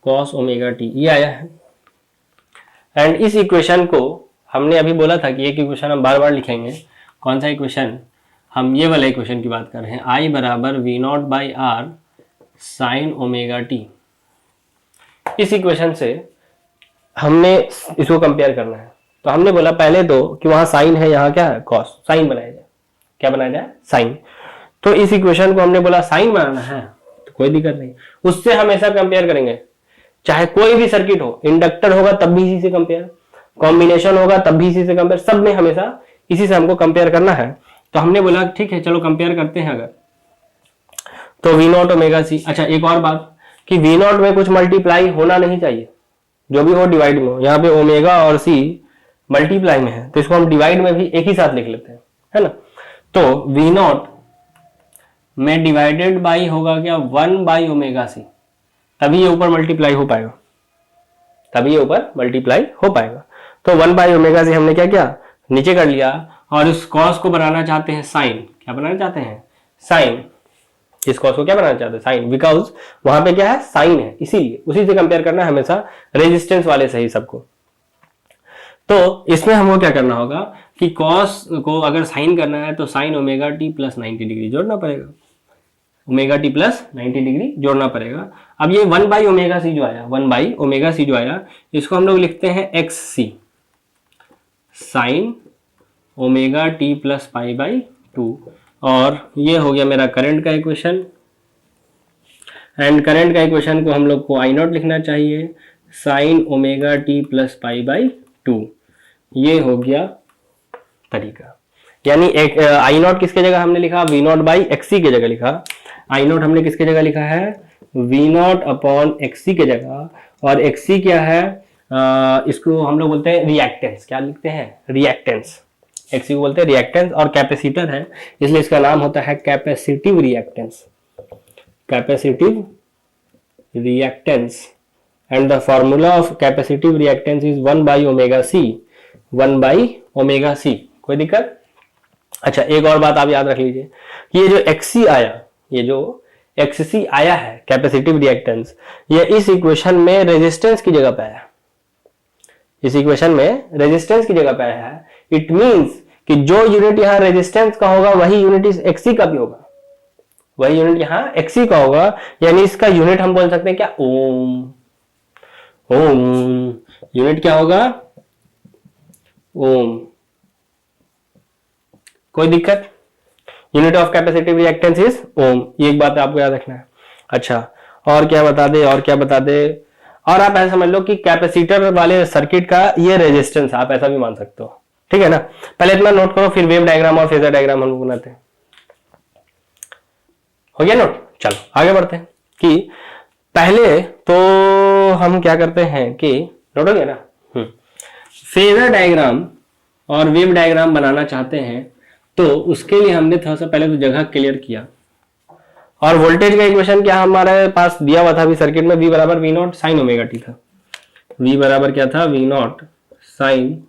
कॉस ओमेगा टी ये आया है। एंड इस इक्वेशन को हमने अभी बोला था कि एक इक्वेशन हम बार बार लिखेंगे। कौन सा इक्वेशन? हम ये वाला इक्वेशन की बात कर रहे हैं, आई बराबर V not by R sine omega T. इस इक्वेशन से हमने इसको कंपेयर करना है। तो हमने बोला पहले तो कि वहां साइन है, यहाँ क्या है कॉस, साइन बनाया जाए। क्या बनाया जाए? साइन। तो इस इक्वेशन को हमने बोला साइन बनाना है तो कोई दिक्कत नहीं, उससे हमेशा कंपेयर करेंगे। चाहे कोई भी सर्किट हो, इंडक्टर होगा तब भी इसी से कंपेयर, कॉम्बिनेशन होगा तब भी इसी से कंपेयर, सब में हमेशा इसी से हमको कंपेयर करना है। तो हमने बोला ठीक है चलो कंपेयर करते हैं अगर, तो वी नॉट ओमेगा सी। अच्छा एक और बात कि वी नॉट में कुछ मल्टीप्लाई होना नहीं चाहिए, जो भी हो डिवाइड में हो। यहाँ पे ओमेगा और सी मल्टीप्लाई में है तो इसको हम डिवाइड में भी एक ही साथ लिख लेते हैं, है ना। तो वी नॉट में डिवाइडेड बाई होगा क्या 1 बाई ओमेगा सी, तभी ये ऊपर मल्टीप्लाई हो पाएगा, तभी ये ऊपर मल्टीप्लाई हो पाएगा। तो 1 बाई ओमेगा सी हमने क्या किया, नीचे कर लिया, और इस कॉस को बनाना चाहते हैं साइन। क्या बनाना चाहते हैं? साइन। इस कॉस को क्या बनाना चाहते हैं? साइन, बिकॉज वहां पे क्या है साइन है, इसीलिए उसी से कंपेयर करना है हमेशा, रेजिस्टेंस वाले से ही सबको। तो इसमें हमको क्या करना होगा कि कॉस को अगर साइन करना है तो sign omega T plus 90 degree जोड़ना पड़ेगा, ओमेगा टी प्लस 90 डिग्री जोड़ना पड़ेगा। अब ये 1 बाई ओमेगा सी जो आया, 1 बाई ओमेगा सी जो आया, इसको हम लोग लिखते हैं X C, sine omega T plus pi by 2। और ये हो गया मेरा करंट का इक्वेशन। एंड करंट का इक्वेशन को हम लोग को आई नॉट लिखना चाहिए, sine omega T plus pi by 2। ये हो गया तरीका। यानी एक आई नॉट किसके जगह हमने लिखा, वी नॉट बाई एक्सी की जगह लिखा। आई नॉट हमने किसके जगह लिखा है, वी नॉट अपॉन एक्सी के जगह। और एक्सी क्या है, इसको हम लोग बोलते हैं रिएक्टेंस। क्या लिखते हैं, रिएक्टेंस। एक्सी को बोलते हैं रिएक्टेंस। और कैपेसिटर है इसलिए इसका नाम होता है capacitive reactance. Capacitive reactance. And the formula of capacitive reactance is 1 by omega C. 1 by omega C. कोई दिक्कत? अच्छा, एक और बात आप याद रख लीजिए कि ये जो एक्सी आया, ये जो एक्ससी आया है कैपेसिटिव रिएक्टेंस, ये इस इक्वेशन में रेजिस्टेंस की जगह पे आया। इस इक्वेशन में रेजिस्टेंस की जगह पे आया है। इट मींस कि जो यूनिट यहाँ रेजिस्टेंस का होगा वही यूनिट इस एक्सी का भी होगा, वही यूनिट यहाँ एक्सी का होगा। यानी इसका यूनिट हम बोल सकते हैं क्या, ओम। ओम यूनिट क्या होगा, ओम। कोई दिक्कत? Unit of capacitive reactance is ohm. ये एक बात आपको याद रखना है। अच्छा, और क्या बता दे, और क्या बता दे, और आप ऐसा समझ लो कि कैपेसिटर वाले सर्किट का ये रेजिस्टेंस, आप ऐसा भी मान सकते हो। ठीक है ना? पहले इतना नोट करो, फिर वेव डायग्राम और फेजर डायग्राम हम लोग बनाते हैं। हो गया नोट? चलो आगे बढ़ते हैं कि पहले तो हम क्या करते हैं कि, नोट हो गया ना? फेजर डायग्राम और वेव डायग्राम बनाना चाहते हैं तो उसके लिए हमने थोड़ा सा पहले तो जगह क्लियर किया। और वोल्टेज का इक्वेशन क्या हमारे पास दिया हुआ था अभी सर्किट में, V बराबर V not sine omega T था। V बराबर क्या था, V not sine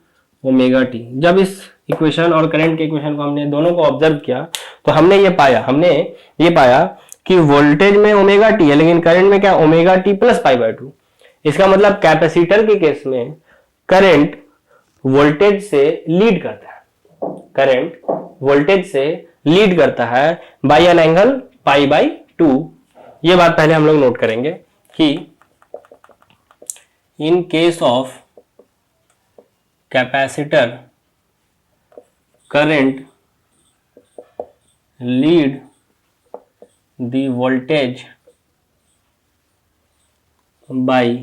omega T. जब इस इक्वेशन और करंट के इक्वेशन को हमने दोनों को ऑब्जर्व किया तो हमने ये पाया कि वोल्टेज में ओमेगा टी है लेकिन करंट में क्या, omega T plus pi by 2। इसका मतलब कैपेसिटर के केस में करंट वोल्टेज से लीड करता है, करंट वोल्टेज से लीड करता है by an angle pi by 2। ये बात पहले हम लोग नोट करेंगे कि in case of capacitor current lead the voltage by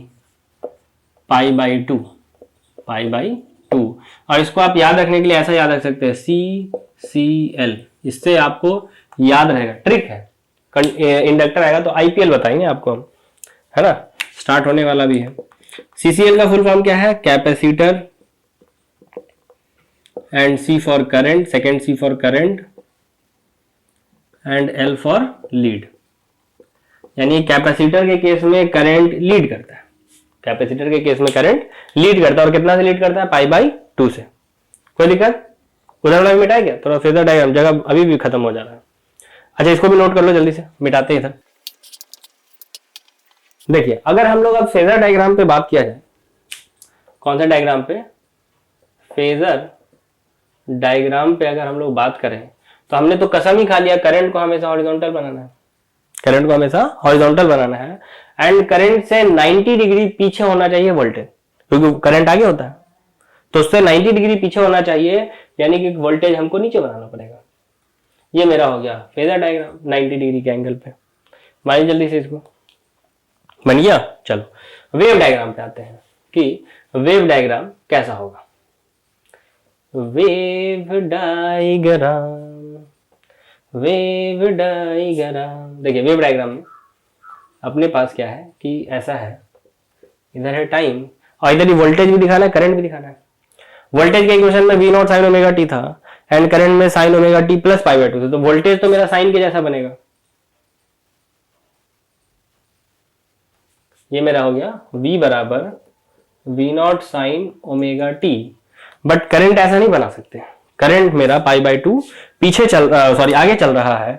pi by 2, pi by 2। और इसको आप याद रखने के लिए ऐसा याद रख सकते हैं, CCL। इससे आपको याद रहेगा, ट्रिक है। इंडक्टर आएगा तो IPL बताएंगे आपको हम, है ना? स्टार्ट होने वाला भी है। CCL का फुल फॉर्म क्या है, capacitor, and C for current, second C for current, and L for lead. यानी कैपेसिटर के केस में करंट लीड करता है, कैपेसिटर के केस में करंट लीड करता है। और कितना से लीड करता है, पाई बाई 2 से। कोई दिक्कत? उधर वाला भी मिटाया क्या? थोड़ा फेजर डायग्राम जगह अभी भी खत्म हो जा रहा है। अच्छा, इसको भी नोट कर लो जल्दी से, मिटाते हैं इधर। देखिए, अगर हम लोग अब फेजर डायग्राम पे बात किया जाए, कौन सा डायग्राम पे, फेजर डायग्राम पे अगर हम लोग बात करें तो हमने तो कसम ही खा लिया करंट को हमेशा हॉरिजॉन्टल बनाना है, करंट को हमेशा हॉरिजॉन्टल बनाना है। एंड करंट से 90 डिग्री पीछे होना चाहिए वोल्टेज, क्योंकि करंट आगे होता है तो उससे 90 डिग्री पीछे होना चाहिए, यानी कि वोल्टेज हमको नीचे बनाना पड़ेगा। ये मेरा हो गया फेजर डायग्राम 90 डिग्री के एंगल पे। मानिए जल्दी से इसको, बन गया। चलो वेव डायग्राम पे आते हैं कि वेव डायग्राम कैसा होगा। Wave diagram, wave diagram. देखिए वेव डायग्राम में अपने पास क्या है कि ऐसा है, इधर है टाइम और इधर ही वोल्टेज भी दिखाना है, करंट भी दिखाना है। वोल्टेज के इक्वेशन में V not sine omega T था एंड करंट में sine omega T plus pi by 2 था, तो वोल्टेज तो मेरा साइन के जैसा बनेगा। ये मेरा हो गया V बराबर V not sine omega T. But current ऐसा नहीं बना सकते, करंट मेरा पाई बाय 2 पीछे आगे चल रहा है।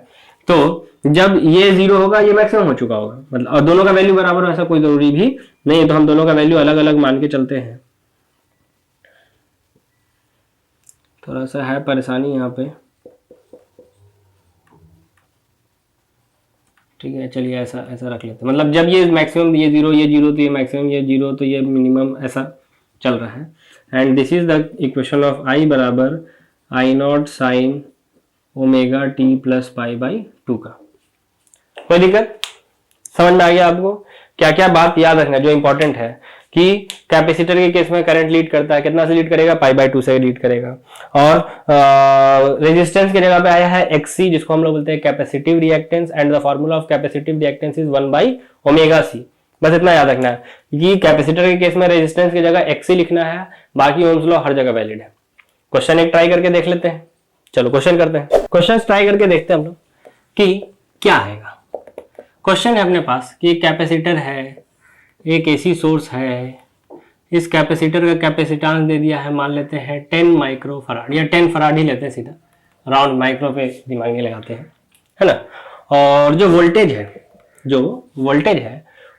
तो जब ये 0 होगा ये मैक्सिमम हो चुका होगा, मतलब और दोनों का वैल्यू बराबर ऐसा कोई जरूरी भी नहीं है, तो हम दोनों का वैल्यू अलग अलग मान के चलते हैं। थोड़ा सा है परेशानी यहाँ पे, ठीक है। चलिए ऐसा रख लेते हैं, मतलब जब ये मैक्सिमम ये 0 तो ये मैक्सिमम, ये 0 तो ये मिनिमम, ऐसा चल रहा है। And this is the equation of I बराबर I not sine omega T plus pi by 2 का। कोई दिक्कत? समझ में आ गया आपको? क्या क्या बात याद रखना जो इंपॉर्टेंट है कि कैपेसिटर के केस में करंट लीड करता है, कितना से लीड करेगा? पाई बाय 2 से लीड करेगा। और रेजिस्टेंस की जगह पे आया है एक्सी, जिसको हम लोग बोलते हैं capacitive reactance, and the formula of capacitive reactance is 1 by omega C. बस इतना याद रखना है कि कैपेसिटर के केस में रेजिस्टेंस की जगह एक्सी लिखना है, बाकी ओम्स लॉ हर जगह वैलिड है। क्वेश्चन एक ट्राई करके देख लेते हैं। चलो क्वेश्चन करते हैं, क्वेश्चन ट्राई करके देखते हैं हम लोग कि क्या आएगा। क्वेश्चन है अपने पास कि एक कैपेसिटर है, एक एसी सोर्स है, इस कैपेसिटर का कैपेसिटेंस दे दिया है, मान लेते हैं 10 माइक्रो फराड या 10 फराड ही लेते हैं, सीधा राउंड माइक्रो पे दिमाग नहीं लगाते हैं, है ना। और जो वोल्टेज है,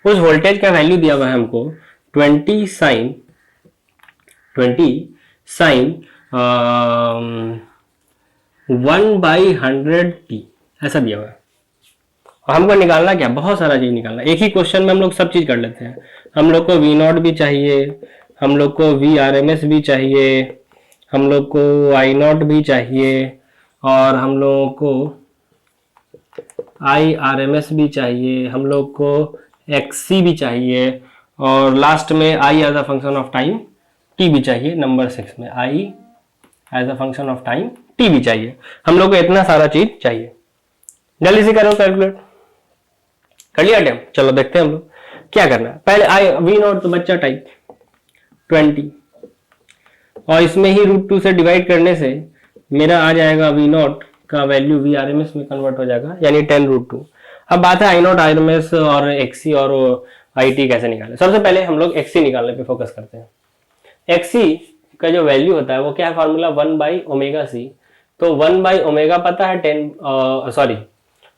उस वोल्टेज का वैल्यू दिया हुआ है हमको 20 साइन 1/100t ऐसा दिया हुआ है। और हमको निकालना क्या? बहुत सारा चीज निकालना। एक ही क्वेश्चन में हम लोग सब चीज कर लेते हैं। हम लोग को V नॉट भी चाहिए, हम लोग को VRMS भी चाहिए, हम लोग को I नॉट भी चाहिए, और हम लोगों को IRMS भी चाहिए, हम लोग को XC भी चाहिए, और लास्ट में I as a function of time T भी चाहिए। नंबर 6 में I as a function of time T भी चाहिए। हम लोग को इतना सारा चीज चाहिए। जल्दी से करो कैलकुलेट। कर लिया टाइम? चलो देखते हैं हम लोग क्या करना है। पहले V नॉट तो बच्चा टाइप 20, और इसमें ही √2 से डिवाइड करने से मेरा आ जाएगा V नॉट का वैल्यू VRMS में कन्वर्ट हो जाएगा, यानी 10√2। अब बात है I नॉट RMS और XC और IT कैसे निकालें। सबसे पहले हम लोग XC निकालने पे फोकस करते हैं। XC का जो वैल्यू होता है वो क्या है? Formula 1 by omega C. तो 1 बाई ओमेगा पता है 10,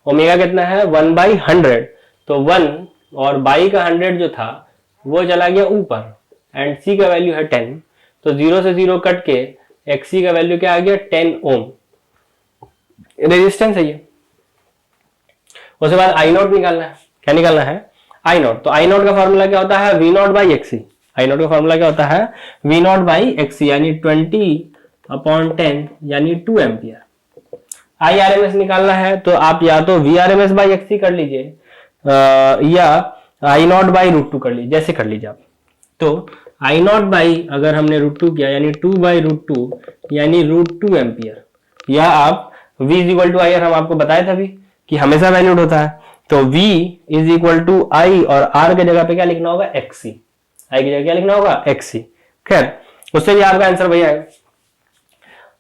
ओमेगा कितना है? 1/100। तो 1 और बाई का 100 जो था वो चला गया ऊपर, एंड सी का वैल्यू है 10, तो 0 से 0 कट के XC का वैल्यू क्या आ गया? 10 ओम रेजिस्टेंस है ये। उसके बाद I नॉट निकालना है। क्या निकालना है? I not. तो I नॉट का फॉर्मूला क्या होता है? V not by XC। I not का फॉर्मूला क्या होता है? V नॉट बाई XC, यानी 20/10 यानी 2 एम्पियर। IRMS निकालना है तो आप या तो VRMS बाई XC कर लीजिए, या I नॉट बाई √2 कर लीजिए, जैसे कर लीजिए आप। तो I नॉट बाई अगर हमने √2 किया यानी 2/√2 यानी √2 एम्पियर, या आप V इज इक्वल टू आई, हम आपको बताया था अभी कि हमेशा वैल्यूड होता है। तो V इज इक्वल टू आई, और R के जगह पे क्या लिखना होगा? XC। I की जगह क्या लिखना होगा? XC। खैर उससे भी आपका आंसर वही आएगा।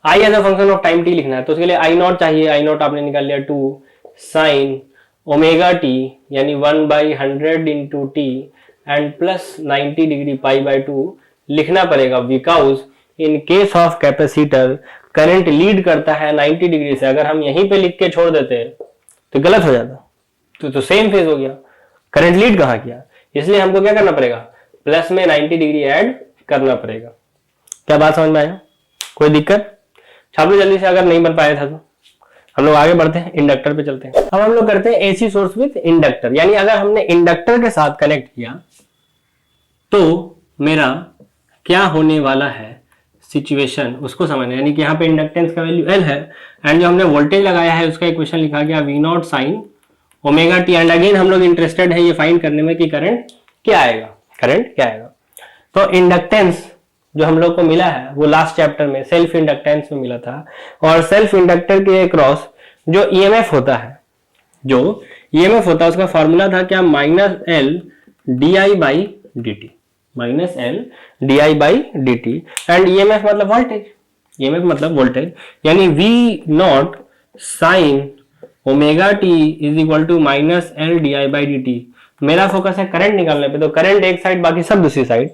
I as a function of time t लिखना है, तो उसके लिए I नॉट चाहिए। I नॉट आपने निकाल लिया 2 साइन ओमेगा t यानी 1/100 into T and plus 90 degree pi by 2 लिखना पड़ेगा, because in case of capacitor current lead करता है 90 डिग्री से। अगर हम यहीं पे लिख के छोड़ देते तो गलत हो जाता, तो सेम फेज हो गया, करंट लीड कहां किया। इसलिए हमको क्या करना पड़ेगा? प्लस में 90 डिग्री ऐड करना पड़ेगा। क्या बात समझ में आया? कोई दिक्कत? छाप लो जल्दी से अगर नहीं बन पाया था तो। हम लोग आगे बढ़ते हैं, इंडक्टर पे चलते हैं। अब हम लोग करते हैं एसी सोर्स विद इंडक्टर, यानी अगर हमने इंडक्टर के साथ कनेक्ट किया तो मेरा क्या होने वाला है सिचुएशन, उसको समझना। यानी कि यहाँ पे इंडक्टेंस का वैल्यू L है, एंड जो हमने वोल्टेज लगाया है उसका इक्वेशन लिखा गया V not sine omega T. And again हम लोग इंटरेस्टेड है ये फाइंड करने में कि करंट क्या आएगा, करंट क्या आएगा। तो इंडक्टेंस जो हम लोग को मिला है वो लास्ट चैप्टर में सेल्फ इंडक्टेंस में मिला था, और सेल्फ इंडक्टर के अक्रॉस जो EMF होता है, उसका फॉर्मूला था क्या? -L di by dt, -L di by dt। And EMF मतलब वोल्टेज, यानी V not sine omega T is equal to -L di by dt। मेरा फोकस है करंट निकालने पे, तो करंट एक साइड बाकी सब दूसरी साइड।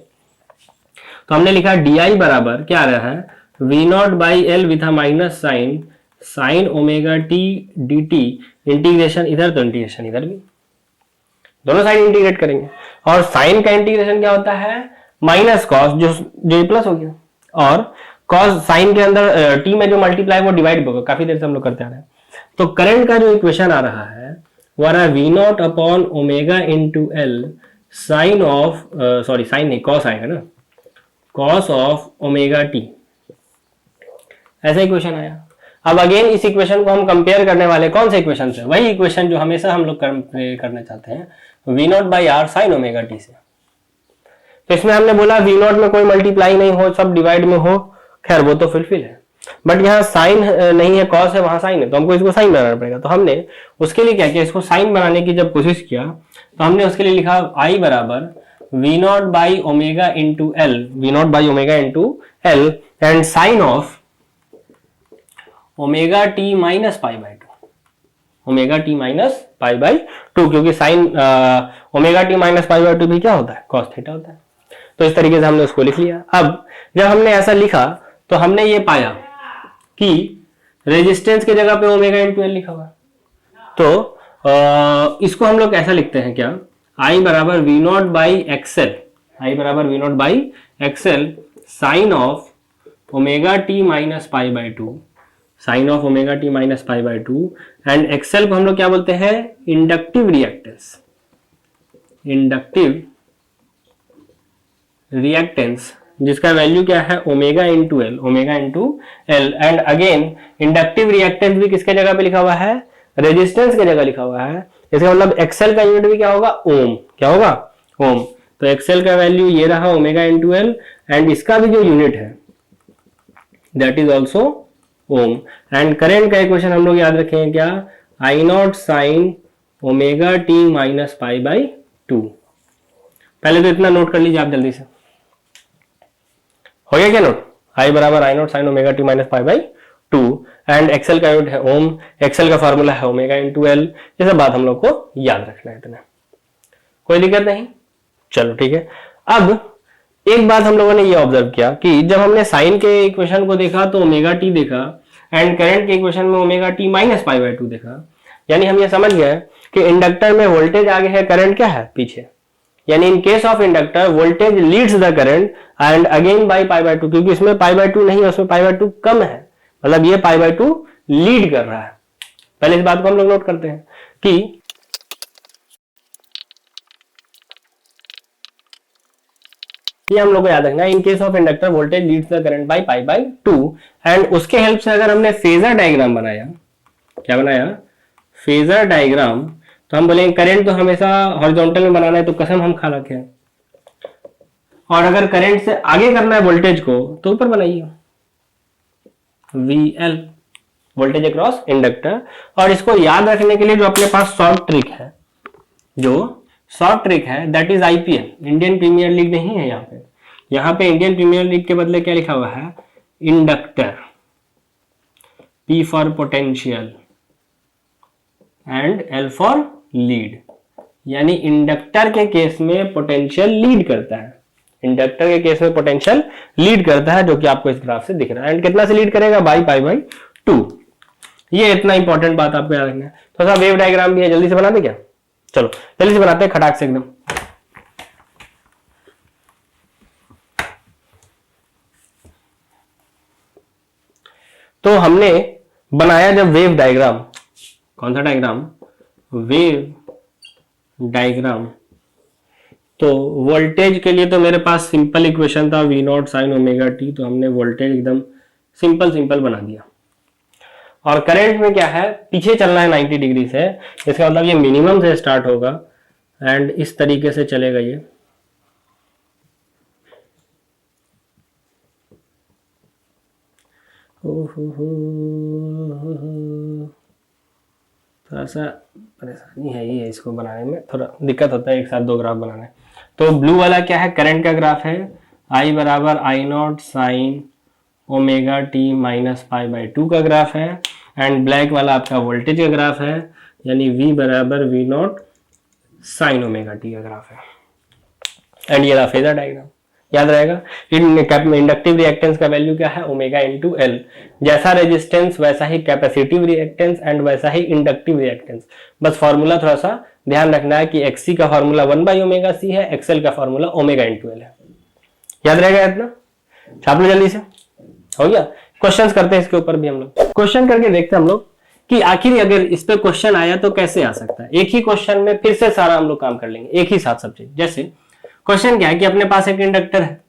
तो हमने लिखा di बराबर क्या आ रहा है? V not by L with minus sign omega T dt, integration इधर तो इंटीग्रेशन इधर भी, दोनों साइड इंटीग्रेट करेंगे। और साइन का इंटीग्रेशन क्या होता है? माइनस कॉस, जो प्लस हो गया, और कॉस साइन के अंदर टी में जो मल्टीप्लाई वो डिवाइड होगा, काफी देर से हम लोग करते आ रहे हैं। तो करंट का जो इक्वेशन आ रहा है वो आ रहा है V not upon omega into L sine of, sine नहीं, कॉस आएगा ना, कॉस ऑफ ओमेगा टी ऐसा इक्वेशन आया। अब अगेन इस इक्वेशन को हम कंपेयर करने वाले कौन से इक्वेशन से, वही इक्वेशन जो हमेशा हम लोग करना चाहते हैं, V not by R sine omega T से। तो इसमें हमने बोला वी नॉट में कोई मल्टीप्लाई नहीं हो, सब डिवाइड में हो, खैर वो तो फुलफिल है, बट यहाँ साइन नहीं है, कॉस है, वहां साइन है, तो हमको इसको साइन बनाना पड़ेगा। तो हमने उसके लिए क्या किया, इसको साइन बनाने की जब कोशिश किया तो हमने उसके लिए लिखा आई बराबर V not by omega into L, V not by omega into L and sine of omega T minus pi by two, omega T minus pi by two, क्योंकि sine omega T minus pi by two भी क्या होता है, cos theta होता है। तो इस तरीके से हमने उसको लिख लिया। अब जब हमने ऐसा लिखा तो हमने ये पाया कि रेजिस्टेंस की जगह पे ओमेगा इंटू एल लिखा हुआ, तो इसको हम लोग ऐसा लिखते हैं क्या, आई बराबर V not by XL, I बराबर V not by XL sine of omega T minus pi by two, sine of omega T minus pi by two, and XL को हम लोग क्या बोलते हैं, इंडक्टिव रिएक्टेंस, इंडक्टिव रिएक्टेंस जिसका value क्या है omega into L, omega into L. And again inductive reactance भी किसके जगह पे लिखा हुआ है, रेजिस्टेंस की जगह लिखा हुआ है। इसका मतलब एक्सएल का यूनिट भी क्या होगा, ओम, क्या होगा, ओम। तो एक्सएल का वैल्यू ये रहा ओमेगा इंटू एल, एंड इसका भी जो यूनिट है that is also ohm. And current का इक्वेशन हम लोग याद रखेंगे क्या, I not sine omega T minus pi by two. पहले तो इतना नोट कर लीजिए आप जल्दी से, हो गया क्या नोट, आई बराबर I not sine omega T minus pi by two, and XL का यूनिट है ओम, एक्सएल का फॉर्मूला है ओमेगा इंटू एल। ये सब बात हम लोग को याद रखना है, इतना कोई दिक्कत नहीं, चलो ठीक है। अब एक बात हम लोगों ने ये ऑब्जर्व किया कि जब हमने साइन के इक्वेशन को देखा तो ओमेगा टी देखा, एंड करंट के इक्वेशन में omega T minus pi by to देखा, यानी हम ये समझ गए कि इंडक्टर में वोल्टेज आगे है, करंट क्या है पीछे, यानी इन case of inductor voltage leads the current and again by pi by two, क्योंकि इसमें पाई बाय टू नहीं है, उसमें पाई बाय टू कम है, मतलब ये पाई बाय टू लीड कर रहा है। पहले इस बात को हम लोग नोट करते हैं कि ये हम लोग को याद रखना है, इन case of inductor voltage leads the current by pi by two, and उसके हेल्प से अगर हमने फेजर डायग्राम बनाया, क्या बनाया, फेजर डायग्राम, तो हम बोलेंगे करंट तो हमेशा हॉरिजॉन्टल में बनाना है, तो कसम हम खा रखे हैं, और अगर करंट से आगे करना है वोल्टेज को तो ऊपर बनाइए VL, वोल्टेज अक्रॉस इंडक्टर। और इसको याद रखने के लिए जो अपने पास शॉर्ट ट्रिक है, जो शॉर्ट ट्रिक है that is IPL, Indian Premier League नहीं है यहाँ पे, यहाँ पे इंडियन प्रीमियर लीग के बदले क्या लिखा हुआ है, inductor, P for potential and L for lead, यानी इंडक्टर के केस में पोटेंशियल लीड करता है, इंडक्टर के केस में पोटेंशियल लीड करता है, जो कि आपको इस ग्राफ से दिख रहा है। एंड कितना से लीड करेगा, बाई पाई बाई टू। ये इतना इंपॉर्टेंट बात आपको याद रखना है। तो सा वेव डायग्राम भी है, जल्दी से बना दे क्या, चलो जल्दी से बनाते हैं खटाक से एकदम। तो हमने बनाया जब वेव डायग्राम, कौन सा डायग्राम, वेव डायग्राम, तो वोल्टेज के लिए तो मेरे पास सिंपल इक्वेशन था V not sine omega T, तो हमने वोल्टेज एकदम सिंपल बना दिया। और करंट में क्या है, पीछे चलना है 90 डिग्री से, इसका मतलब ये मिनिमम से स्टार्ट होगा एंड इस तरीके से चलेगा ये, थोड़ा सा परेशानी है ये, इसको बनाने में थोड़ा दिक्कत होता है, एक साथ दो ग्राफ बनाने। तो ब्लू वाला क्या है, करंट का ग्राफ है, आई बराबर I not sine omega T minus pi by two का ग्राफ है, एंड ब्लैक वाला आपका वोल्टेज का ग्राफ है, यानी V बराबर V not sine omega T का ग्राफ है। एंड ये रहा फेजर डायग्राम, याद रहेगा। इंडक्टिव रिएक्टेंस का वैल्यू क्या है, ओमेगा इंटू एल, जैसा रेजिस्टेंस वैसा ही कैपेसिटिव रिएक्टेंस एंड वैसा ही इंडक्टिव रिएक्टेंस। बस फॉर्मूला थोड़ा सा ध्यान रखना है कि XC का फॉर्मूला 1 बाई ओमेगा सी है, XL का फॉर्मूला ओमेगा इंटू एल है, याद रहेगा इतना, छाप लो जल्दी से, हो गया। क्वेश्चंस करते हैं इसके ऊपर भी, हम लोग क्वेश्चन करके देखते हैं हम लोग कि आखिर अगर इस पे क्वेश्चन आया तो कैसे आ सकता है। एक ही क्वेश्चन में फिर से सारा हम लोग काम कर लेंगे, एक ही साथ सब चीज। जैसे क्वेश्चन क्या है कि अपने पास एक इंडक्टर है,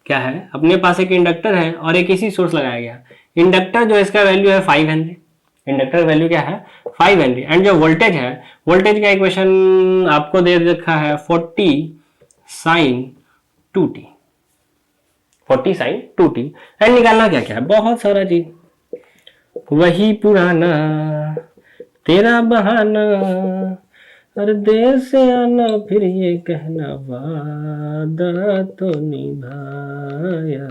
क्या है, अपने पास एक इंडक्टर है और एक इसी सोर्स लगाया गया। इंडक्टर जो इसका वैल्यू है 5 हेनरी, इंडक्टर वैल्यू क्या है 5 हेनरी, एंड जो वोल्टेज है, वोल्टेज का इक्वेशन आपको दे रखा है 40 sin 2t, 40 sin 2t, and निकालना क्या क्या है, बहुत सारा चीज, वही पुराना तेरा बहाना, अरे देर से आना फिर ये कहना वादा तो निभाया,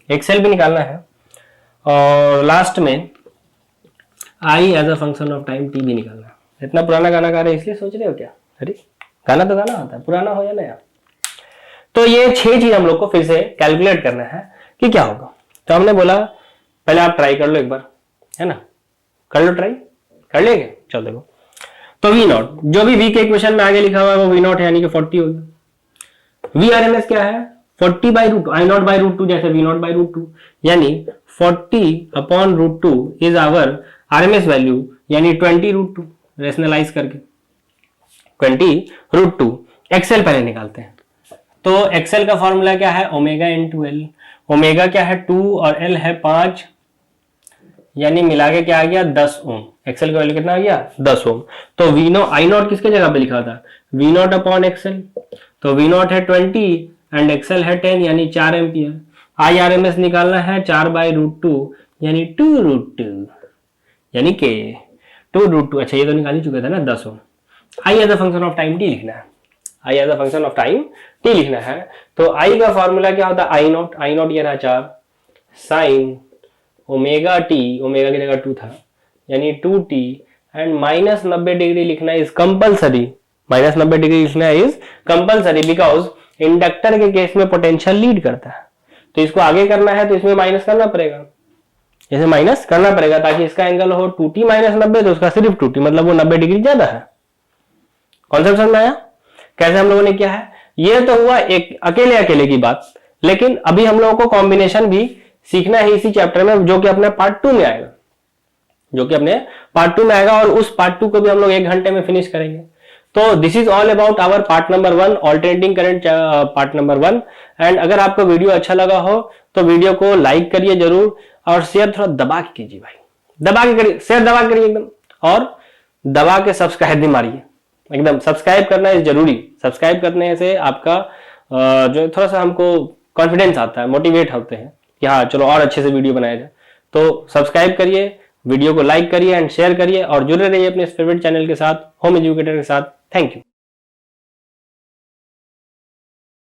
एक्सेल भी निकालना है, और लास्ट में I as a function of time T भी निकालना है। इतना पुराना गाना गा रहे इसलिए सोच रहे हो क्या, अरे गाना तो गाना होता है, पुराना हो या नया। तो ये 6 चीज हम लोग को फिर से कैलकुलेट करना है कि क्या होगा। तो हमने बोला पहले आप ट्राई कर लो एक बार, है ना, कर लो, ट्राई कर लेंगे। चलो देखो, तो वी नॉट, जो भी वी के इक्वेशन में आगे लिखा हुआ है वो वी नॉट है, यानी कि 40 होगी। वी आर एम एस क्या है 40/√2, I not by root two, जैसे V not by root two, यानी 40/√2 is our R M S value, यानी 20√2, रेशनलाइज करके 20√2। एक्सेल पहले निकालते हैं, तो एक्सेल का फॉर्मूला क्या है ओमेगा इंटू एल, ओमेगा क्या है 2 और एल है 5, यानी मिला के क्या आ गया 10 ओम। एक्सेल का वैल्यू कितना आ गया 10 ओम। तो वी नॉट, आई नॉट किसके जगह पे लिखा था वी नॉट अपॉन एक्सेल, तो वी नॉट है 20 एंड एक्सेल है 10, यानी 4 ampere. I R M S निकालना है 4/√2, यानी 2√2, यानी के 2√2। अच्छा ये तो निकाल ही चुके थे ना 10 ohm. I as a function of time T लिखना है, I as a function of time T लिखना है। तो आई का फॉर्मूला क्या होता है आई नॉट, आई नॉट ये रहा 4 साइन ओमेगा टी, ओमेगा की जगह 2 था, यानी 2t, एंड -90 डिग्री लिखना इज कंपलसरी, -90 डिग्री लिखना इज कंपलसरी बिकॉज इंडक्टर के केस में पोटेंशियल लीड करता है। तो इसको आगे करना है तो इसमें माइनस करना पड़ेगा, इसे माइनस करना पड़ेगा ताकि इसका एंगल हो 2t - 90, तो उसका सिर्फ 2t, मतलब वो 90 डिग्री ज्यादा है। कॉन्सेप्ट समझ में आया कैसे हम लोगों ने किया है। ये तो हुआ एक अकेले अकेले की बात, लेकिन अभी हम लोगों को कॉम्बिनेशन भी सीखना है इसी चैप्टर में, जो कि अपने पार्ट 2 में आएगा, जो कि अपने पार्ट 2 में आएगा, और उस पार्ट 2 को भी हम लोग 1 घंटे में फिनिश करेंगे। तो this is all about our part number 1, alternating current part number 1। And अगर आपको वीडियो अच्छा लगा हो तो वीडियो को लाइक करिए जरूर, और शेयर थोड़ा दबा के कीजिए भाई, दबा के करिए, शेयर दबा के करिए एकदम, और दबा के सब्सक्राइब भी मारिए एकदम। सब्सक्राइब करना इज जरूरी, सब्सक्राइब करने से आपका जो थोड़ा सा हमको कॉन्फिडेंस आता है, मोटिवेट होते हैं कि हाँ चलो और अच्छे से वीडियो बनाया जाए। तो सब्सक्राइब करिए, वीडियो को लाइक करिए एंड शेयर करिए, और जुड़े रहिए अपने फेवरेट चैनल के साथ, होम एजुकेटर के साथ। Thank you.